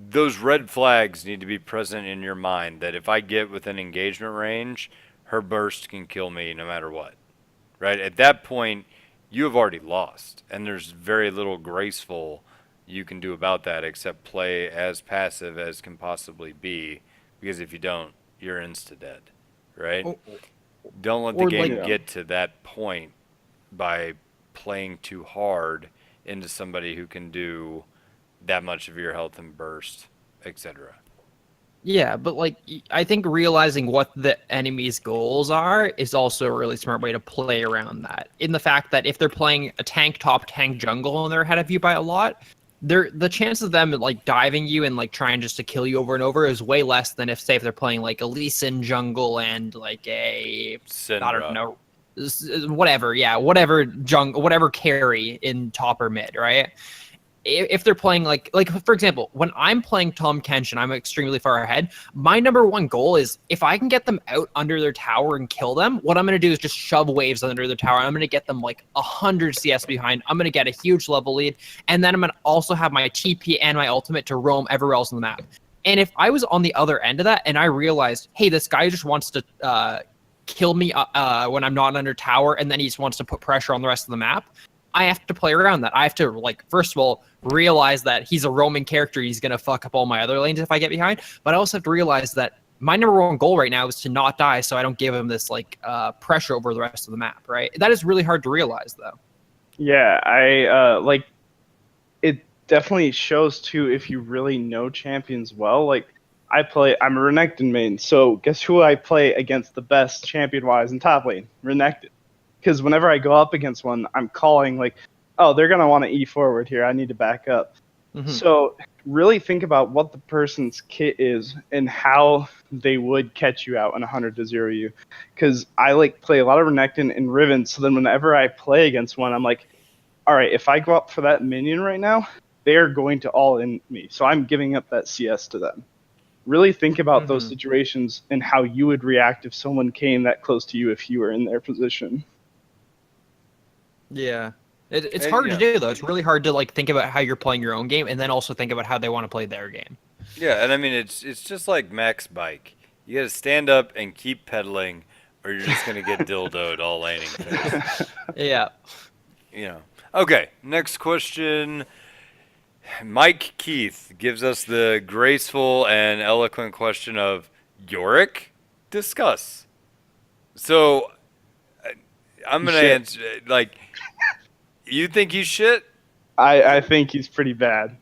those red flags need to be present in your mind that if I get within engagement range, her burst can kill me no matter what, right? At that point, you have already lost, and there's very little graceful you can do about that except play as passive as can possibly be, because if you don't, you're insta-dead, right? Don't let the game get to that point by playing too hard into somebody who can do that much of your health and burst, etc. Yeah, but like I think realizing what the enemy's goals are is also a really smart way to play around that. In the fact that if they're playing a tank top, tank jungle, and they're ahead of you by a lot, the chance of them like diving you and like trying just to kill you over and over is way less than if, say, if they're playing like a Lee Sin jungle and like a Syndra. I don't know, whatever, whatever jungle, whatever carry in top or mid, right? if they're playing like for example, when I'm playing Tom Kench and I'm extremely far ahead, my number one goal is if I can get them out under their tower and kill them, what I'm gonna do is just shove waves under their tower. I'm gonna get them like 100 CS behind. I'm gonna get a huge level lead, and then I'm gonna also have my TP and my ultimate to roam everywhere else on the map. And if I was on the other end of that and I realized, hey, this guy just wants to kill me when I'm not under tower, and then he just wants to put pressure on the rest of the map, I have to play around that. I have to, like, first of all, realize that he's a roaming character. He's going to fuck up all my other lanes if I get behind. But I also have to realize that my number one goal right now is to not die so I don't give him this, like, pressure over the rest of the map, right? That is really hard to realize, though. Yeah, like, it definitely shows, too, if you really know champions well. Like, I'm a Renekton main, so guess who I play against the best champion-wise in top lane? Renekton. Because whenever I go up against one, I'm calling like, oh, they're going to want to E forward here. I need to back up. Mm-hmm. So really think about what the person's kit is and how they would catch you out in 100 to 0 you. Because I like play a lot of Renekton and Riven, so then whenever I play against one, I'm like, all right, if I go up for that minion right now, they're going to all in me. So I'm giving up that CS to them. Really think about those situations and how you would react if someone came that close to you if you were in their position. Yeah. It's hard to do, though. It's really hard to, like, think about how you're playing your own game and then also think about how they want to play their game. Yeah, and I mean, it's just like Max Bike. You got to stand up and keep pedaling, or you're just going to get dildoed all laning phase. Yeah. You know. Okay, next question. Mike Keith gives us the graceful and eloquent question of Yorick? Discuss. So, I'm going to answer, like, you think he's shit? I think he's pretty bad.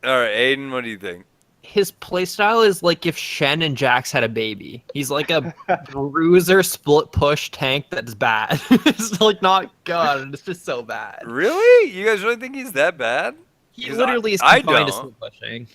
All right, Aiden, what do you think? His playstyle is like if Shen and Jax had a baby. He's like a bruiser split push tank that's bad. It's like not good. It's just so bad. Really? You guys really think he's that bad? He literally is confined to split pushing.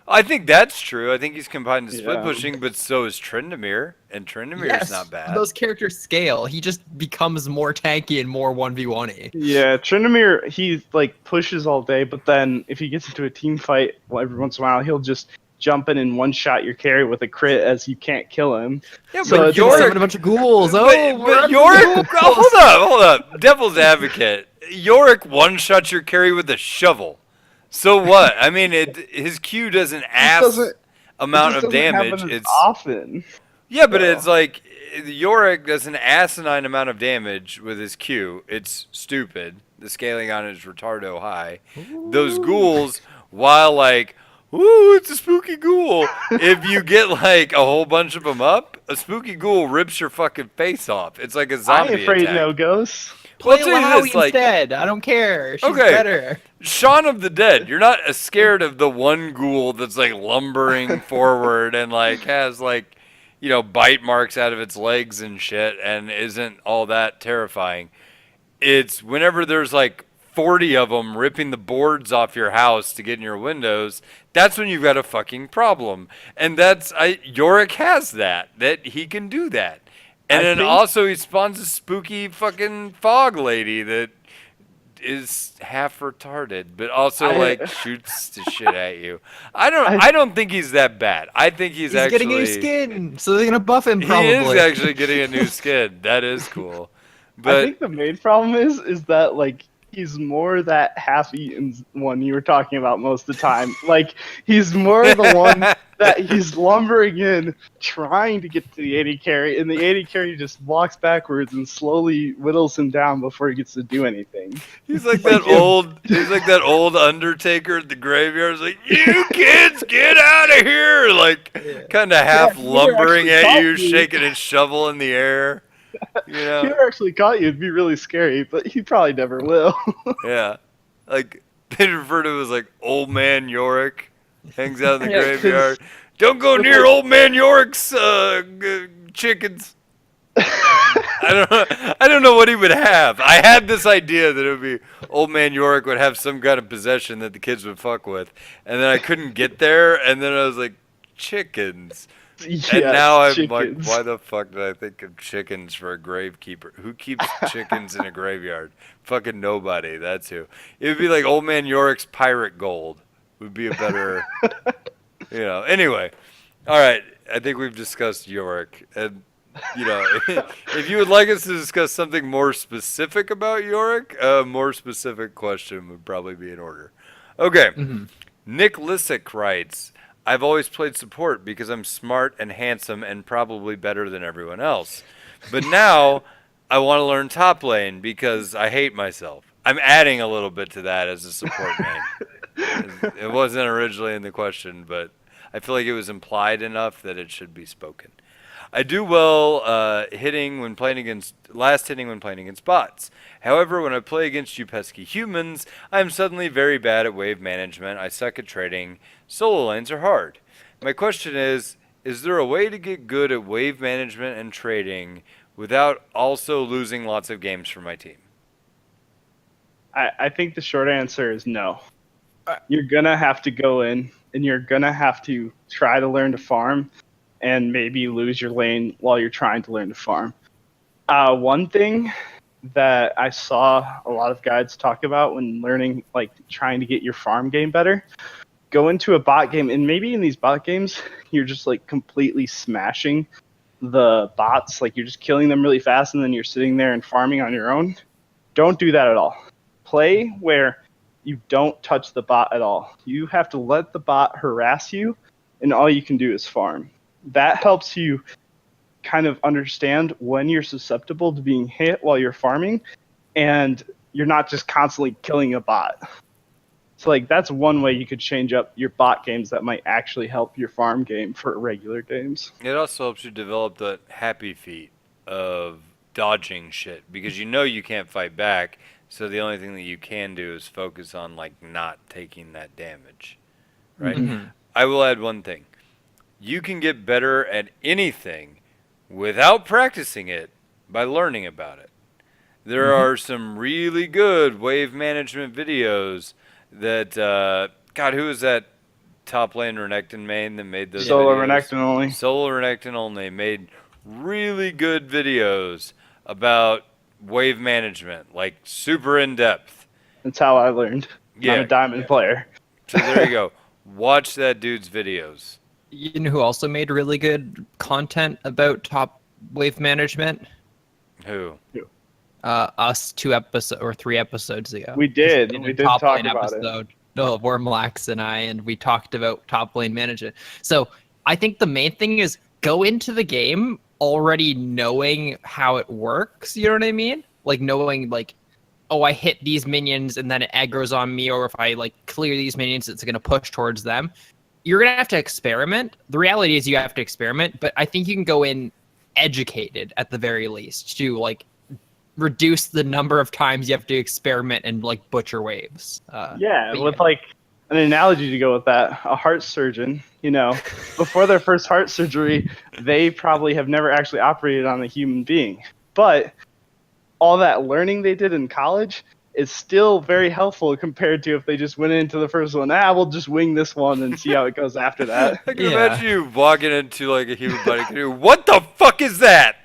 I think that's true. I think he's confined to split pushing, but so is Tryndamere, and Tryndamere's not bad. Those characters scale. He just becomes more tanky and more 1v1-y. Yeah, Tryndamere, he like pushes all day, but then if he gets into a team fight, well, every once in a while, he'll just jump in and one-shot your carry with a crit as you can't kill him. Yeah, so but Yorick, a bunch of ghouls. But Yorick, hold up. Devil's advocate. Yorick one-shots your carry with a shovel. So what? I mean, his Q doesn't amount of damage. It's often. Yeah, but it's like Yorick does an asinine amount of damage with his Q. It's stupid. The scaling on it is retardo high. Ooh. Those ghouls, while like, ooh, it's a spooky ghoul. If you get like a whole bunch of them up, a spooky ghoul rips your fucking face off. It's like a zombie I'm afraid attack. No ghosts. Play Lowy instead. I don't care. She's better. Shaun of the Dead. You're not scared of the one ghoul that's like lumbering forward and like has like, you know, bite marks out of its legs and shit and isn't all that terrifying. It's whenever there's like 40 of them ripping the boards off your house to get in your windows, that's when you've got a fucking problem. And Yorick has that he can do that. And then also he spawns a spooky fucking fog lady that is half retarded, but also like shoots the shit at you. I don't think he's that bad. I think he's actually getting a new skin, so they're gonna buff him. Probably. He is actually getting a new skin. That is cool. But I think the main problem is that like he's more that half-eaten one you were talking about most of the time. Like he's more the one that he's lumbering in, trying to get to the 80 carry, and the 80 carry just walks backwards and slowly whittles him down before he gets to do anything. He's like that old. He's like that old Undertaker at the graveyard. He's like, "You kids, get out of here!" Like, kind of half lumbering at you, shaking his shovel in the air. You know? If he ever actually caught you, it'd be really scary, but he probably never will. Yeah, like they refer to him as like Old Man Yorick. Hangs out in the graveyard. Don't go near Old Man Yorick's chickens. I don't know what he would have. I had this idea that it would be Old Man Yorick would have some kind of possession that the kids would fuck with, and then I couldn't get there, and then I was like, chickens. And now Yes, I'm like, chickens. why the fuck did I think of chickens for a gravekeeper? Who keeps chickens in a graveyard? Fucking nobody. That's who. It would be like Old Man Yorick's pirate gold. Would be a better, Anyway, all right. I think we've discussed Yorick, and if you would like us to discuss something more specific about Yorick, a more specific question would probably be in order. Okay. Mhm. Nick Lissick writes, I've always played support because I'm smart and handsome and probably better than everyone else. But now I want to learn top lane because I hate myself. I'm adding a little bit to that as a support main. It wasn't originally in the question, but I feel like it was implied enough that it should be spoken. I do well hitting when playing against bots. However, when I play against you pesky humans, I am suddenly very bad at wave management. I suck at trading. Solo lanes are hard. My question is there a way to get good at wave management and trading without also losing lots of games for my team? I think the short answer is no. Uh, You're gonna have to go in and you're gonna have to try to learn to farm and maybe lose your lane while you're trying to learn to farm. One thing that I saw a lot of guides talk about when learning, like trying to get your farm game better, go into a bot game, and maybe in these bot games, you're just like completely smashing the bots, like you're just killing them really fast, and then you're sitting there and farming on your own. Don't do that at all. Play where you don't touch the bot at all. You have to let the bot harass you, and all you can do is farm. That helps you kind of understand when you're susceptible to being hit while you're farming, and you're not just constantly killing a bot. So like that's one way you could change up your bot games that might actually help your farm game for regular games. It also helps you develop the happy feet of dodging shit because you can't fight back. So the only thing that you can do is focus on like not taking that damage, right? Mhm. I will add one thing. You can get better at anything without practicing it by learning about it. There are some really good wave management videos that, God, who is that top lane Renekton main that made those Solo videos? Renekton only. Solo Renekton only made really good videos about wave management, like super in depth. That's how I learned. I'm Yeah. a diamond player. So there you go. Watch that dude's videos. You know who also made really good content about top wave management? Who? Us 2 episodes or 3 episodes ago. We did. In We a did top talk lane about it. episode. No, Wormlax and I, and we talked about top lane management. So I think the main thing is go into the game already knowing how it works. You know what I mean? Like knowing like, oh, I hit these minions and then it aggroes on me, or if I like clear these minions, it's gonna push towards them. You're gonna have to experiment. The reality is you have to experiment, but I think you can go in educated at the very least to like reduce the number of times you have to experiment and like butcher waves. Yeah, But with like an analogy to go with that, a heart surgeon, before their first heart surgery, they probably have never actually operated on a human being. But all that learning they did in college is still very helpful compared to if they just went into the first one. We'll just wing this one and see how it goes after that. I can Yeah. imagine you walking into like a human body canoe. What the fuck is that?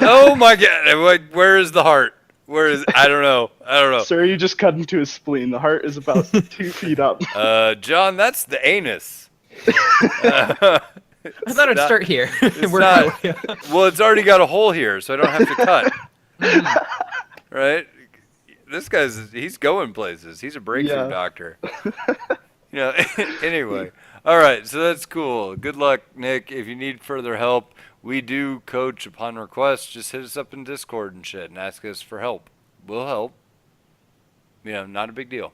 Oh my god! I'm like, where is the heart? Where is? I don't know. Sir, you just cut into his spleen. The heart is about 2 feet up. John, that's the anus. I thought I'd start here. We're not- not- Well, it's already got a hole here, so I don't have to cut. Right? This he's going places. He's a breakthrough Yeah. doctor. Anyway. All right, so that's cool. Good luck, Nick. If you need further help, we do coach upon request. Just hit us up in Discord and shit and ask us for help. We'll help. Not a big deal.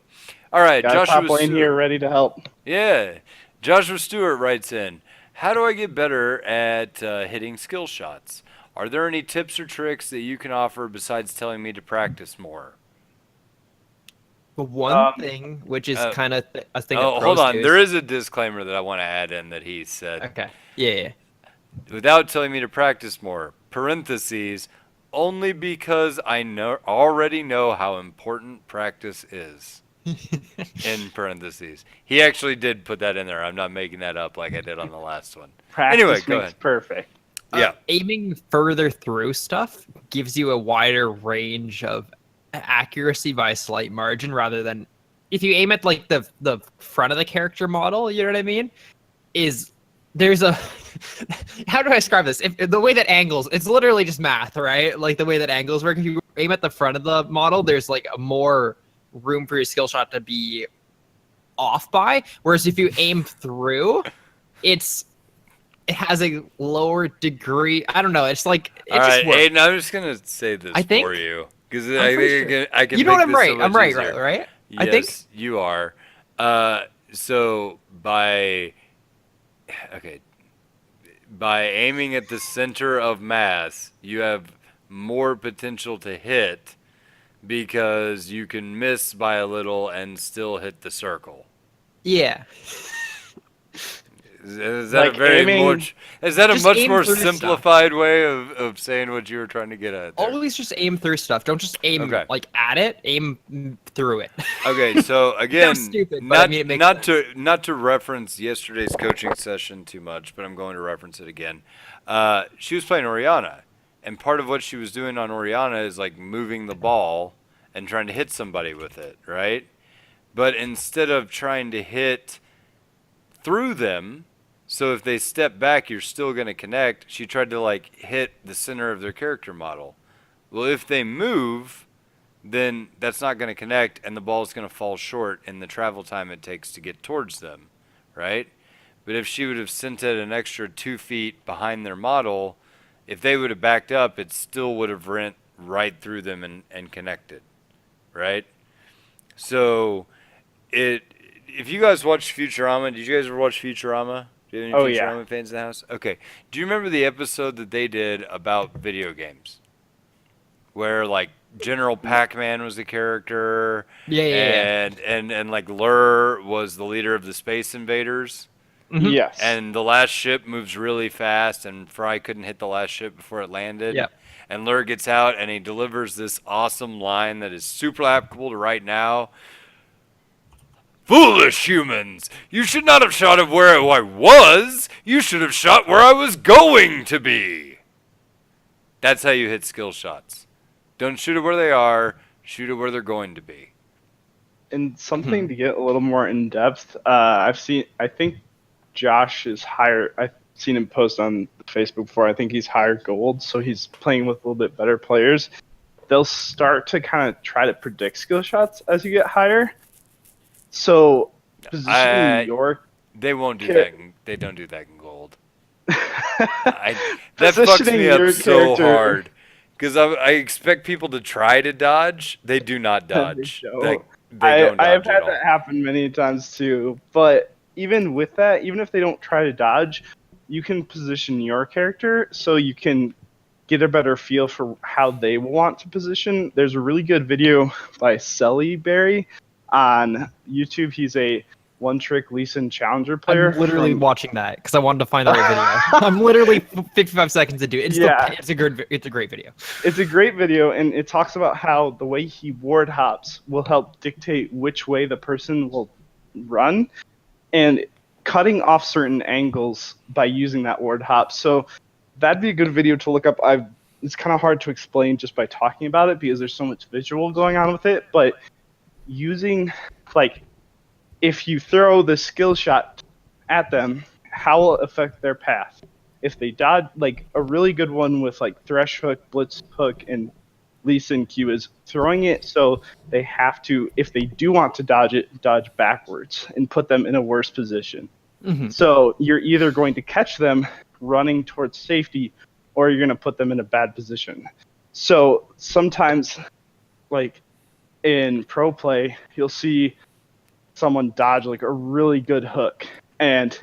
All right, Got Joshua top lane Stewart. here ready to help. Yeah. Joshua Stewart writes in, how do I get better at hitting skill shots? Are there any tips or tricks that you can offer besides telling me to practice more? But one thing, which is kind of a thing. Oh, that hold pros on. do There is a disclaimer that I want to add in that he said. Okay. Yeah. Without telling me to practice more, parentheses, only because I already know how important practice is. in parentheses. He actually did put that in there. I'm not making that up like I did on the last one. Anyway, Practice go makes ahead. perfect. Yeah. Aiming further through stuff gives you a wider range of accuracy by a slight margin rather than if you aim at like the front of the character model, you know what I mean? Is there's a how do I describe this? If the way that angles, it's literally just math, right? Like the way that angles work. If you aim at the front of the model, there's like a more room for your skill shot to be off by. Whereas if you aim through, it has a lower degree. I don't know. It's like All it just right, works. Aiden, I'm just gonna say this I for think you because I'm I pretty think sure. I can You know make what? I'm this right. so much I'm right. easier. Right. I think. Yes, you are. So by okay, by aiming at the center of mass, you have more potential to hit because you can miss by a little and still hit the circle. Yeah. Is that a Like very aiming, much? Is that a Just much aim more through stuff. simplified way of saying what you were trying to get at there? Always just aim through stuff. Don't just aim Okay. like at it. Aim through it. Okay, so again, stupid, but I mean, it makes not to reference yesterday's coaching session too much, but I'm going to reference it again. She was playing Oriana, and part of what she was doing on Oriana is like moving the ball and trying to hit somebody with it, right? But instead of trying to hit through them, so if they step back, you're still going to connect. She tried to like hit the center of their character model. Well, if they move, then that's not going to connect and the ball is going to fall short in the travel time it takes to get towards them, right? But if she would have sent it an extra 2 feet behind their model, if they would have backed up, it still would have went right through them and connected, right? So it if you guys watch Futurama, did you guys ever watch Futurama? Do you have oh any yeah, Futurama fans in the house? Okay. Do you remember the episode that they did about video games? Where like General Pac-Man was the character, Yeah, yeah, yeah. and like Lur was the leader of the Space Invaders, Mhm. yes. and the last ship moves really fast, and Fry couldn't hit the last ship before it landed. Yeah. And Lur gets out and he delivers this awesome line that is super applicable to right now. Foolish humans! You should not have shot at where I was. You should have shot where I was going to be. That's how you hit skill shots. Don't shoot it where they are. Shoot it where they're going to be. And something to get a little more in depth, I think Josh is higher. I've seen him post on Facebook before. I think he's higher gold, so he's playing with a little bit better players. They'll start to kind of try to predict skill shots as you get higher. So positioning your They won't do Char- that. They don't do that in gold. That fucks positioning me up your so character- hard. Because I expect people to try to dodge. They do not dodge. don't. They don't I have dodge at had all. that happen many times too. But even with that, even if they don't try to dodge, you can position your character so you can get a better feel for how they want to position. There's a really good video by Selly Berry on YouTube. He's a one-trick Lee Sin Challenger player. I'm literally from- watching that because I wanted to find the right video. I'm literally 55 seconds into it. It's a great video. It's a great video, and it talks about how the way he ward hops will help dictate which way the person will run, and cutting off certain angles by using that ward hop. So that'd be a good video to look up. It's kind of hard to explain just by talking about it because there's so much visual going on with it, but using, like, if you throw the skill shot at them, how will it affect their path? If they dodge, like a really good one with like Thresh Hook, Blitz Hook, and Lee Sin Q is throwing it so they have to, if they do want to dodge it, dodge backwards and put them in a worse position. Mm-hmm. So you're either going to catch them running towards safety or you're going to put them in a bad position. So sometimes, like in pro play, you'll see someone dodge like a really good hook and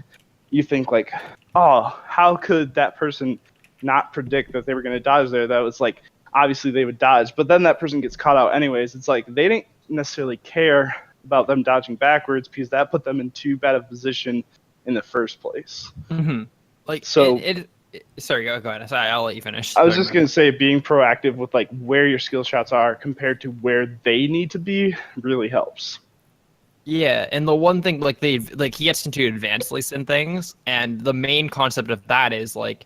you think like, oh, how could that person not predict that they were going to dodge there? That was like, obviously they would dodge, but then that person gets caught out anyways. It's like they didn't necessarily care about them dodging backwards because that put them in too bad a position in the first place. Mm-hmm. Like So- sorry, go ahead. Sorry, I'll let you finish. I was just going to say being proactive with like where your skill shots are compared to where they need to be really helps. Yeah, and the one thing like he gets into advanced listen things, and the main concept of that is like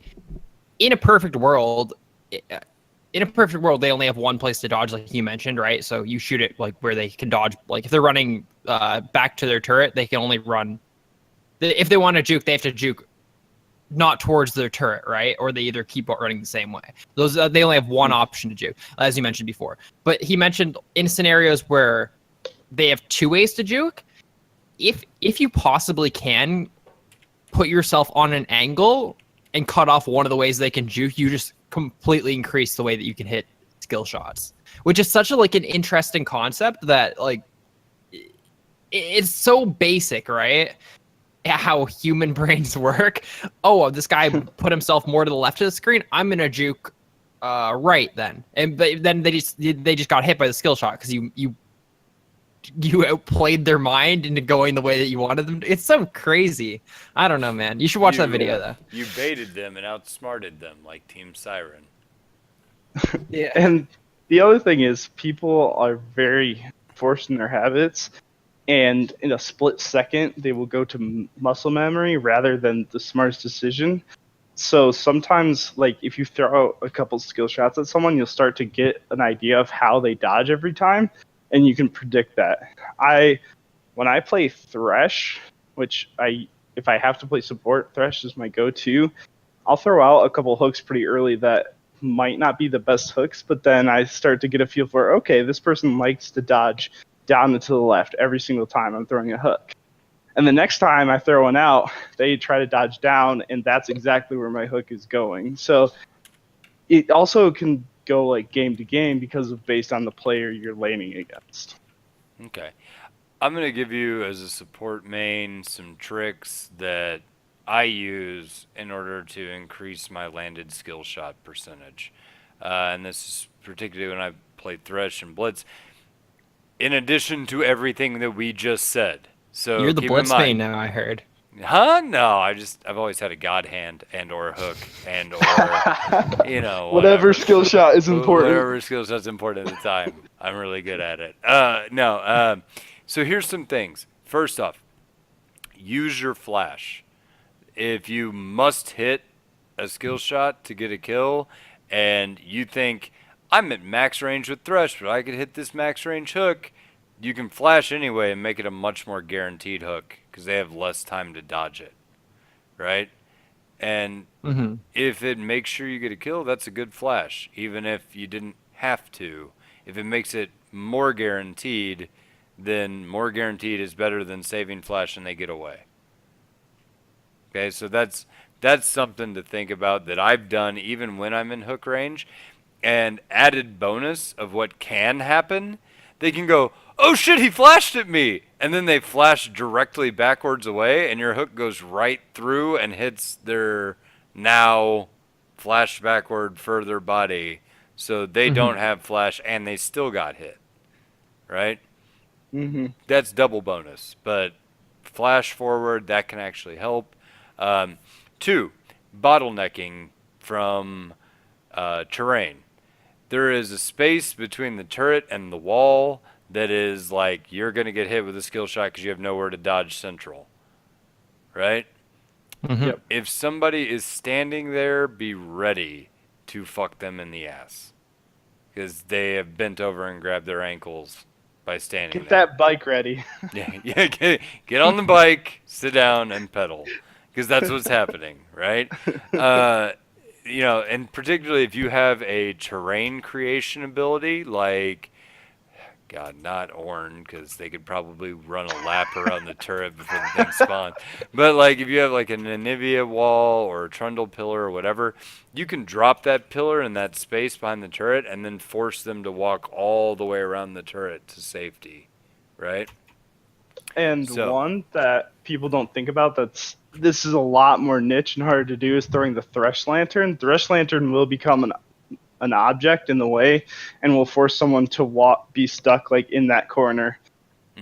in a perfect world, they only have one place to dodge, like you mentioned, right? So you shoot it like where they can dodge. Like if they're running back to their turret, they can only run. If they want to juke, they have to juke not towards their turret, right? Or they either keep running the same way. Those they only have one option to juke, as you mentioned before. But he mentioned in scenarios where they have two ways to juke. If you possibly can put yourself on an angle and cut off one of the ways they can juke, you just completely increase the way that you can hit skill shots, which is such a like an interesting concept that like it's so basic, right? How human brains work. Oh, this guy put himself more to the left of the screen. I'm gonna juke right then, and but then they just got hit by the skill shot because you outplayed their mind into going the way that you wanted them to. It's so crazy. I don't know, man. You should watch that video though. You baited them and outsmarted them like Team Siren. Yeah. And the other thing is, people are very forced in their habits, and in a split second, they will go to muscle memory rather than the smartest decision. So sometimes, like, if you throw out a couple skill shots at someone, you'll start to get an idea of how they dodge every time, and you can predict that. When I play Thresh, if I have to play support, Thresh is my go-to. I'll throw out a couple hooks pretty early that might not be the best hooks, but then I start to get a feel for, okay, this person likes to dodge down and to the left every single time I'm throwing a hook. And the next time I throw one out, they try to dodge down, and that's exactly where my hook is going. So it also can go like game to game because of based on the player you're laning against. Okay. I'm going to give you, as a support main, some tricks that I use in order to increase my landed skill shot percentage. And this is particularly when I played Thresh and Blitz. In addition to everything that we just said. So You're the keep Blitz in mind, main now, I heard. Huh? No, I've always had a god hand and or a hook and or Whatever skill shot is important. Whatever skill shot's important at the time. I'm really good at it. So here's some things. First off, use your flash. If you must hit a skill shot to get a kill, and you think I'm at max range with Thresh, but I could hit this max range hook, you can flash anyway and make it a much more guaranteed hook because they have less time to dodge it, right? And if it makes sure you get a kill, that's a good flash, even if you didn't have to. If it makes it more guaranteed, then more guaranteed is better than saving flash and they get away. Okay, so that's something to think about that I've done even when I'm in hook range. And added bonus of what can happen, they can go, oh shit, he flashed at me! And then they flash directly backwards away, and your hook goes right through and hits their now flash backward further body. So they don't have flash, and they still got hit. Right? Mm-hmm. That's double bonus. But flash forward, that can actually help. 2, bottlenecking from terrain. There is a space between the turret and the wall that is like you're going to get hit with a skill shot because you have nowhere to dodge central. Right? Yep. If somebody is standing there, be ready to fuck them in the ass. Because they have bent over and grabbed their ankles by standing Get there. that bike ready. Yeah, get on the bike, sit down, and pedal. Because that's what's happening, right? And particularly if you have a terrain creation ability, like, God, not Ornn, because they could probably run a lap around the turret before the thing spawns. But, like, if you have, like, an Anivia wall or a Trundle pillar or whatever, you can drop that pillar in that space behind the turret and then force them to walk all the way around the turret to safety, right? And one that people don't think about this is a lot more niche and harder to do is throwing the Thresh Lantern. Thresh Lantern will become an object in the way and will force someone to be stuck like in that corner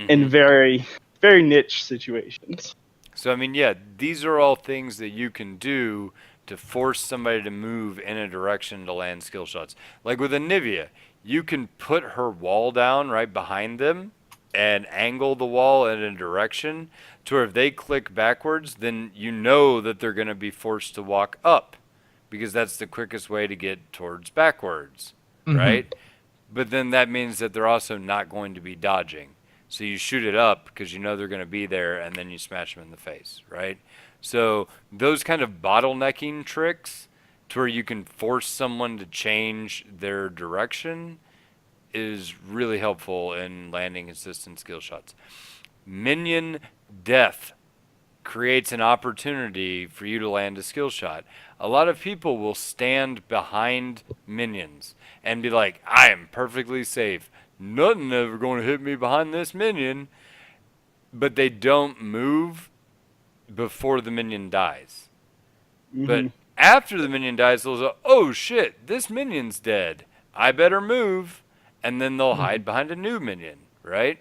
in very, very niche situations. So, I mean, yeah, these are all things that you can do to force somebody to move in a direction to land skill shots. Like with Anivia, you can put her wall down right behind them and angle the wall in a direction to where if they click backwards, then you know that they're going to be forced to walk up because that's the quickest way to get towards backwards, Mhm. right? But then that means that they're also not going to be dodging. So you shoot it up because you know they're going to be there, and then you smash them in the face, right? So those kind of bottlenecking tricks to where you can force someone to change their direction is really helpful in landing consistent skill shots. Minion death creates an opportunity for you to land a skill shot. A lot of people will stand behind minions and be like, I am perfectly safe. Nothing ever going to hit me behind this minion. But they don't move before the minion dies. But Hmm. after the minion dies, they'll go, oh shit, this minion's dead. I better move. And then they'll hide behind a new minion, right?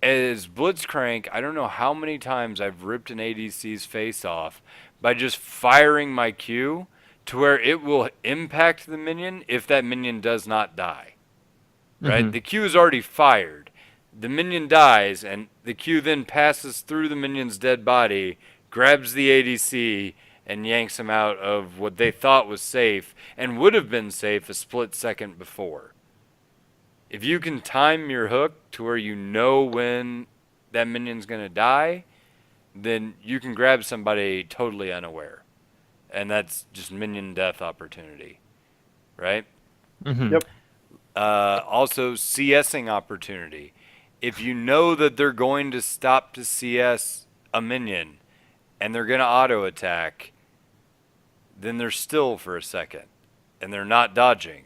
As Blitzcrank, I don't know how many times I've ripped an ADC's face off by just firing my Q to where it will impact the minion if that minion does not die. Right? Mhm. The Q is already fired. The minion dies, and the Q then passes through the minion's dead body, grabs the ADC, and yanks him out of what they thought was safe and would have been safe a split second before. If you can time your hook to where you know when that minion's going to die, then you can grab somebody totally unaware. And that's just minion death opportunity, right? Mhm. Yep. Also, CSing opportunity. If you know that they're going to stop to CS a minion and they're going to auto attack, then they're still for a second and they're not dodging.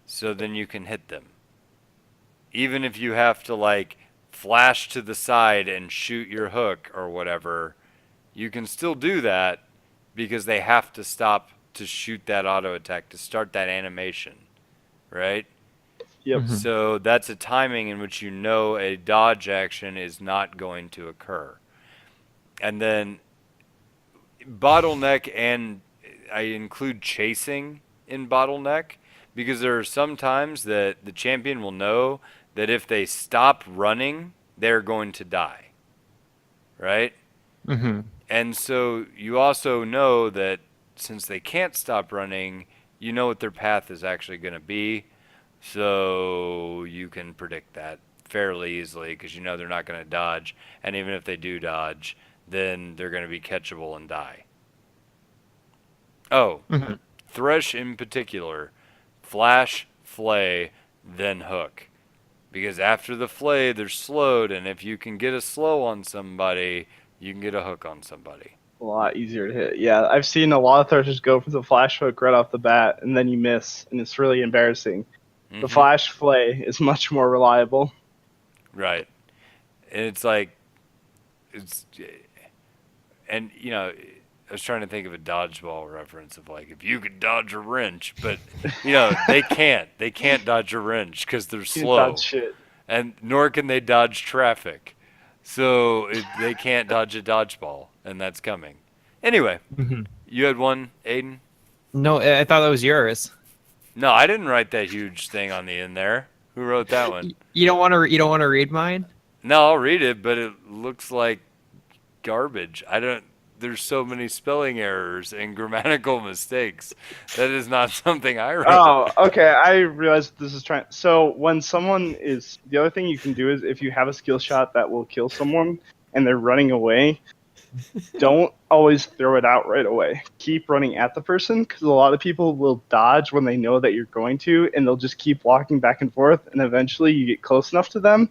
So then you can hit them. Even if you have to like flash to the side and shoot your hook or whatever, you can still do that because they have to stop to shoot that auto attack to start that animation, right? Yep. Mhm. So that's a timing in which you know a dodge action is not going to occur. And then bottleneck, and I include chasing in bottleneck because there are some times that the champion will know that if they stop running, they're going to die, right? Mhm. And so you also know that since they can't stop running, you know what their path is actually going to be. So you can predict that fairly easily because you know they're not going to dodge. And even if they do dodge, then they're going to be catchable and die. Oh, Mhm. Thresh in particular, flash, flay, then hook. Because after the flay, they're slowed, and if you can get a slow on somebody, you can get a hook on somebody. A lot easier to hit. Yeah, I've seen a lot of threshers go for the flash hook right off the bat, and then you miss, and it's really embarrassing. The Mm-hmm. flash flay is much more reliable. Right. And it's like, it's, and you know, I was trying to think of a dodgeball reference of like if you could dodge a wrench, but you know they can't. They can't dodge a wrench because they're You can dodge slow, shit. and nor can they dodge traffic. So they can't dodge a dodgeball, and that's coming. Anyway, Mhm. you had one, Aiden? No, I thought that was yours. No, I didn't write that huge thing on the end there. Who wrote that one? You don't want to. You don't want to read mine. No, I'll read it, but it looks like garbage. I don't. There's so many spelling errors and grammatical mistakes. That is not something I wrote. Oh, okay. I realized this is trying. So when someone is, the other thing you can do is if you have a skill shot that will kill someone and they're running away, don't always throw it out right away. Keep running at the person because a lot of people will dodge when they know that you're going to, and they'll just keep walking back and forth, and eventually you get close enough to them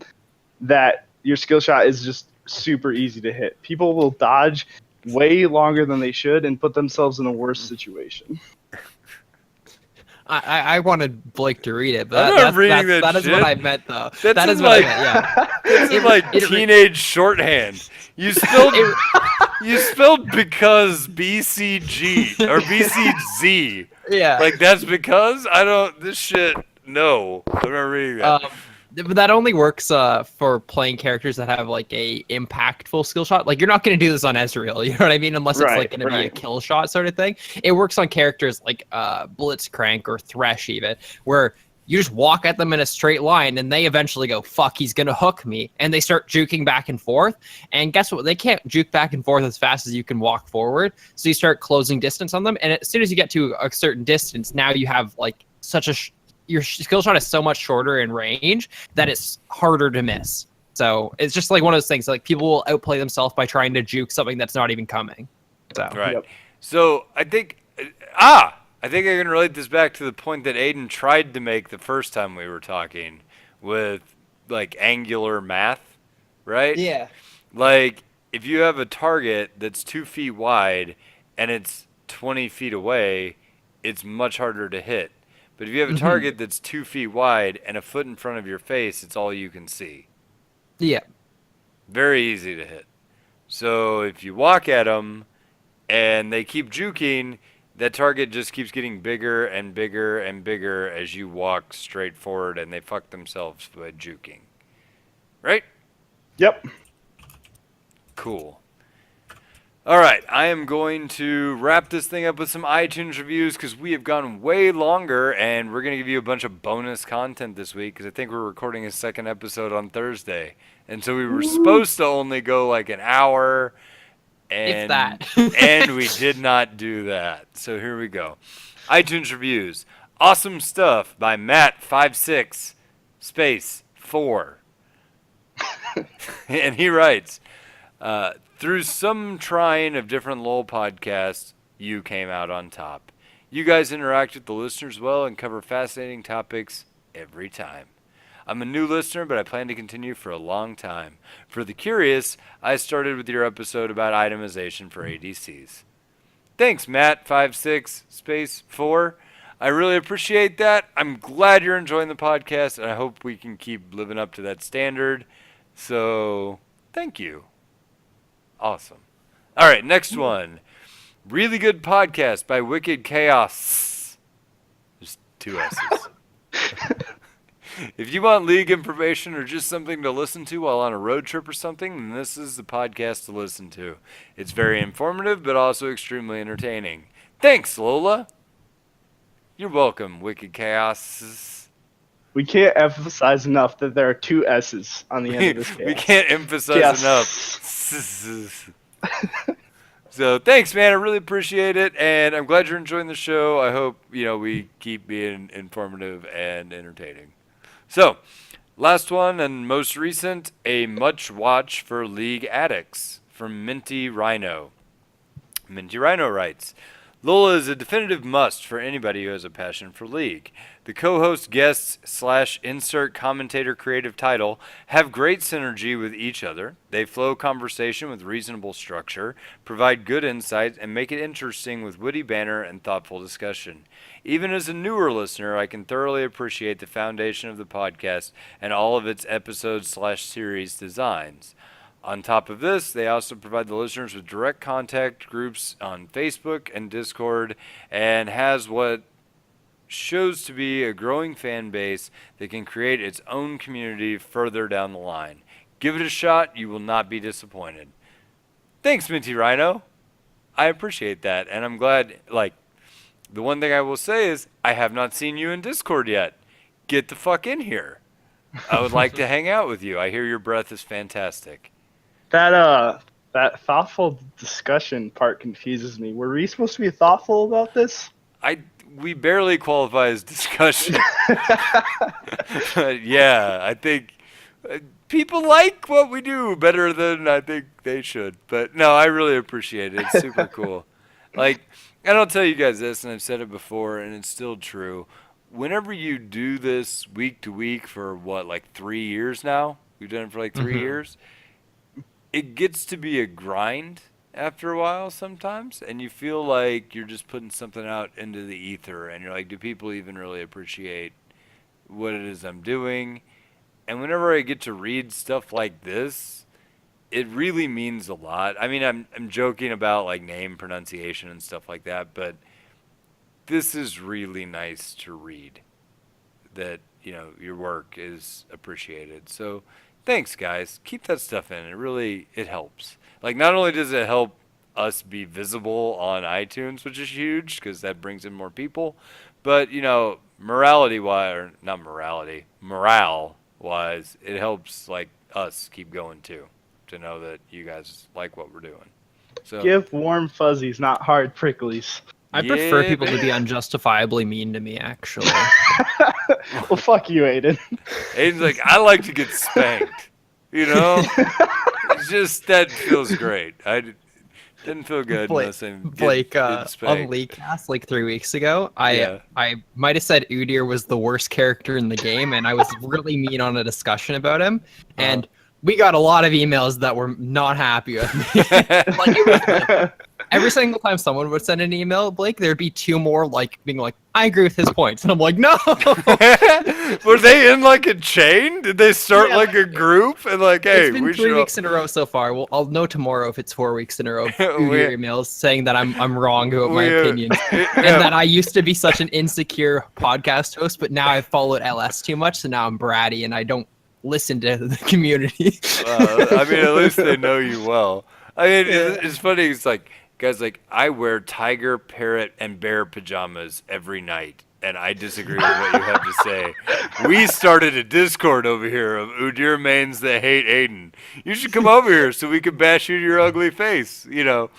that your skill shot is just super easy to hit. People will dodge way longer than they should and put themselves in a worse situation. I wanted Blake to read it, but I'm not reading that that is shit. what I meant, though. That's That in is what I like- meant. Yeah. This is like teenage shorthand. You spelled you spelled because BCG or BCZ. Yeah. Like that's because I don't this shit. No, I'm not reading that. But that only works for playing characters that have like a impactful skill shot. Like you're not going to do this on Ezreal, you know what I mean? Unless it's Right, like going to be a right. kill shot sort of thing. It works on characters like Blitzcrank or Thresh even, where You just walk at them in a straight line, and they eventually go, fuck, he's going to hook me. And they start juking back and forth. And guess what? They can't juke back and forth as fast as you can walk forward. So you start closing distance on them. And as soon as you get to a certain distance, now you have like such a your skill shot is so much shorter in range that it's harder to miss. So it's just like one of those things. Like people will outplay themselves by trying to juke something that's not even coming. So Right. Yep. So I think I think I can relate this back to the point that Aiden tried to make the first time we were talking with like angular math, right? yeah, Like if you have a target that's 2 feet wide and it's 20 feet away, it's much harder to hit. But if you have a target that's 2 feet wide and a foot in front of your face, it's all you can see. yeah. Very easy to hit. So if you walk at them and they keep juking, that target just keeps getting bigger and bigger and bigger as you walk straight forward, and they fuck themselves by juking. Right? Yep. Cool. All right, I am going to wrap this thing up with some iTunes reviews because we have gone way longer, and we're going to give you a bunch of bonus content this week because I think we're recording a second episode on Thursday. And so we were supposed to only go like an hour, and, that. and we did not do that. So here we go. iTunes reviews. Awesome stuff by Matt56 space 4. And he writes, through some trying of different LOL podcasts, you came out on top. You guys interact with the listeners well and cover fascinating topics every time. I'm a new listener, but I plan to continue for a long time. For the curious, I started with your episode about itemization for ADCs. Thanks, Matt56 space 4. I really appreciate that. I'm glad you're enjoying the podcast, and I hope we can keep living up to that standard. So, thank you. Awesome. All right, next one. Really good podcast by Wicked Chaos. There's 2 S's. If you want league information or just something to listen to while on a road trip or something, then this is the podcast to listen to. It's very informative, but also extremely entertaining. Thanks, Lola. You're welcome, Wicked Chaos. We can't emphasize enough that there are 2 S's on the end of this. We can't emphasize Yes. enough. So thanks, man. I really appreciate it, and I'm glad you're enjoying the show. I hope we keep being informative and entertaining. So, last one and most recent, a much watch for League addicts from Minty Rhino. Minty Rhino writes, Lola is a definitive must for anybody who has a passion for League. The co-host guests / insert commentator creative title have great synergy with each other. They flow conversation with reasonable structure, provide good insight, and make it interesting with witty banter and thoughtful discussion. Even as a newer listener, I can thoroughly appreciate the foundation of the podcast and all of its episodes / series designs. On top of this, they also provide the listeners with direct contact groups on Facebook and Discord, and has what shows to be a growing fan base that can create its own community further down the line. Give it a shot, you will not be disappointed. Thanks, Minty Rhino. I appreciate that, and I'm glad, the one thing I will say is, I have not seen you in Discord yet. Get the fuck in here. I would like to hang out with you. I hear your breath is fantastic. That thoughtful discussion part confuses me. Were we supposed to be thoughtful about this? We barely qualify as discussion. Yeah, I think people like what we do better than I think they should. But no, I really appreciate it. It's super cool. And I'll tell you guys this, and I've said it before, and it's still true. Whenever you do this week to week for 3 years now, we've done it for 3 years, it gets to be a grind after a while sometimes, and you feel like you're just putting something out into the ether, and you're like, do people even really appreciate what it is I'm doing? And whenever I get to read stuff like this, it really means a lot. I mean, I'm joking about name pronunciation and stuff like that, but this is really nice to read that your work is appreciated. So thanks, guys. Keep that stuff in. It helps. Not only does it help us be visible on iTunes, which is huge because that brings in more people, but morality wise, or not morality, morale wise, it helps like us keep going too, to know that you guys like what we're doing. So Give warm fuzzies, not hard pricklies. I prefer yeah, people to be unjustifiably mean to me, actually. Well, fuck you, Aiden. Aiden's like, I like to get spanked. You know, it's just that feels great. Didn't feel good Blake, unless I'm Blake getting on spanked. Leakcast like 3 weeks ago, Yeah. I might have said Udyr was the worst character in the game, and I was really mean on a discussion about him, and we got a lot of emails that were not happy with me. Like it was like, every single time someone would send an email, Blake, there'd be two more like being like, I agree with his points, and I'm like, no. Were they in like a chain? Did they start Yeah, like a group and like, hey, It's been we 3 should weeks in a row so far. Well, I'll know tomorrow if it's 4 weeks in a row. We- Udyr emails saying that I'm wrong about my we, opinions, yeah. and that I used to be such an insecure podcast host, but now I've followed LS too much, so now I'm bratty and I don't listen to the community. I mean, at least they know you well. I mean, it's funny. It's like guys like I wear tiger, parrot, and bear pajamas every night, and I disagree with what you have to say. We started a Discord over here of Udyr mains that hate Aiden. You should come over here so we can bash you to your ugly face. You know.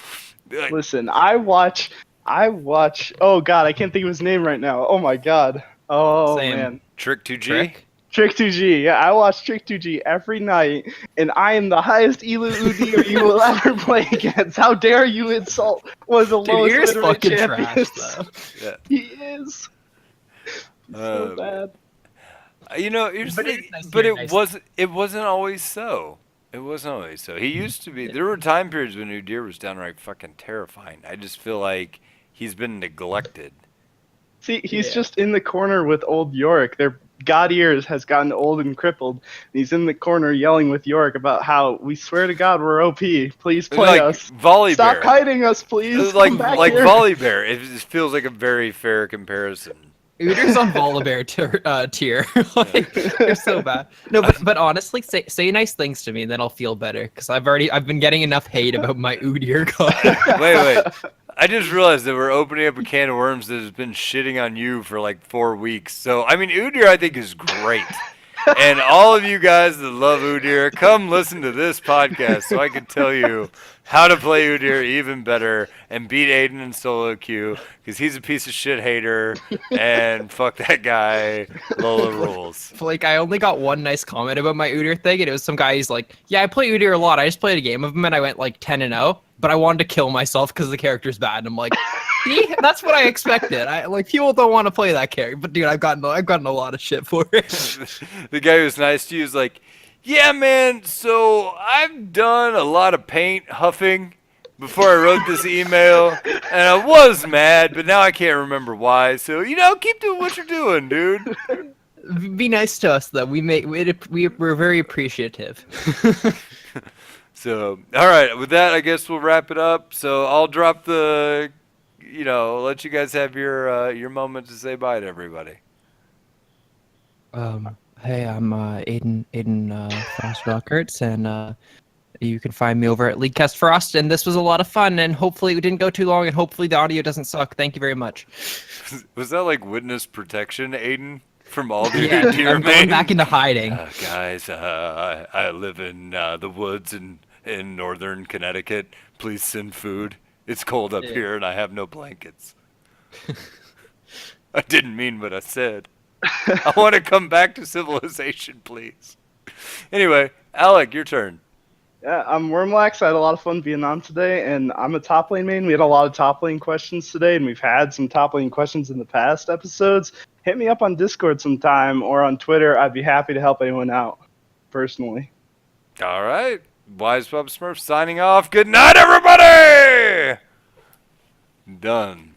Like, Listen, I watch. Oh God, I can't think of his name right now. Oh my God. Oh Same. man. Trick 2G. Trick? Trick 2G. Yeah, I watch Trick 2G every night, and I am the highest Elu Udyr you will ever play against. How dare you insult one of the Dude, lowest you're literate fucking champions? trash, though. Yeah. He is. So bad. You know, here's But the it's thing, nice but hearing it nice- wasn't. It wasn't always so. It wasn't always so. He used to be. There were time periods when Udyr was downright fucking terrifying. I just feel like he's been neglected. See, he's just in the corner with old Yorick. Their god ears has gotten old and crippled. And he's in the corner yelling with Yorick about how we swear to God we're OP. Please play Like us. Volley Stop Bear. kiting us, please. Like Come back like here. Volley Bear. It just feels like a very fair comparison. Udyr's on Volibear tier. Like, they're so bad. No, but honestly, say nice things to me, and then I'll feel better. Because I've been getting enough hate about my Udyr card. Wait. I just realized that we're opening up a can of worms that has been shitting on you for like 4 weeks. So, I mean, Udyr I think is great. And all of you guys that love Udyr, come listen to this podcast so I can tell you how to play Udyr even better and beat Aiden in solo queue because he's a piece of shit hater and fuck that guy. Lola rules. Like, I only got one nice comment about my Udyr thing, and it was some guy who's like, yeah, I play Udyr a lot. I just played a game of him, and I went like 10-0, but I wanted to kill myself because the character's bad. And I'm like, see, that's what I expected. People don't want to play that character, but dude, I've gotten a lot of shit for it. The guy who's nice to you is like, yeah, man, so I've done a lot of paint huffing before I wrote this email, and I was mad, but now I can't remember why. So, keep doing what you're doing, dude. Be nice to us, though. We're very appreciative. So, all right, with that, I guess we'll wrap it up. So I'll drop let you guys have your moment to say bye to everybody. Hey, I'm Aiden Frost Rockarts, and you can find me over at Leaguecast Frost. And this was a lot of fun, and hopefully it didn't go too long, and hopefully the audio doesn't suck. Thank you very much. Was that like witness protection, Aiden, from all the Yeah, deer I'm going back into hiding. Guys, I live in the woods in northern Connecticut. Please send food. It's cold up here, and I have no blankets. I didn't mean what I said. I want to come back to civilization, please. Anyway, Alec, your turn. Yeah, I'm Wormlax. I had a lot of fun being on today, and I'm a top lane main. We had a lot of top lane questions today, and we've had some top lane questions in the past episodes. Hit me up on Discord sometime or on Twitter. I'd be happy to help anyone out, personally. All right. Wise Bub Smurf signing off. Good night, everybody! Done.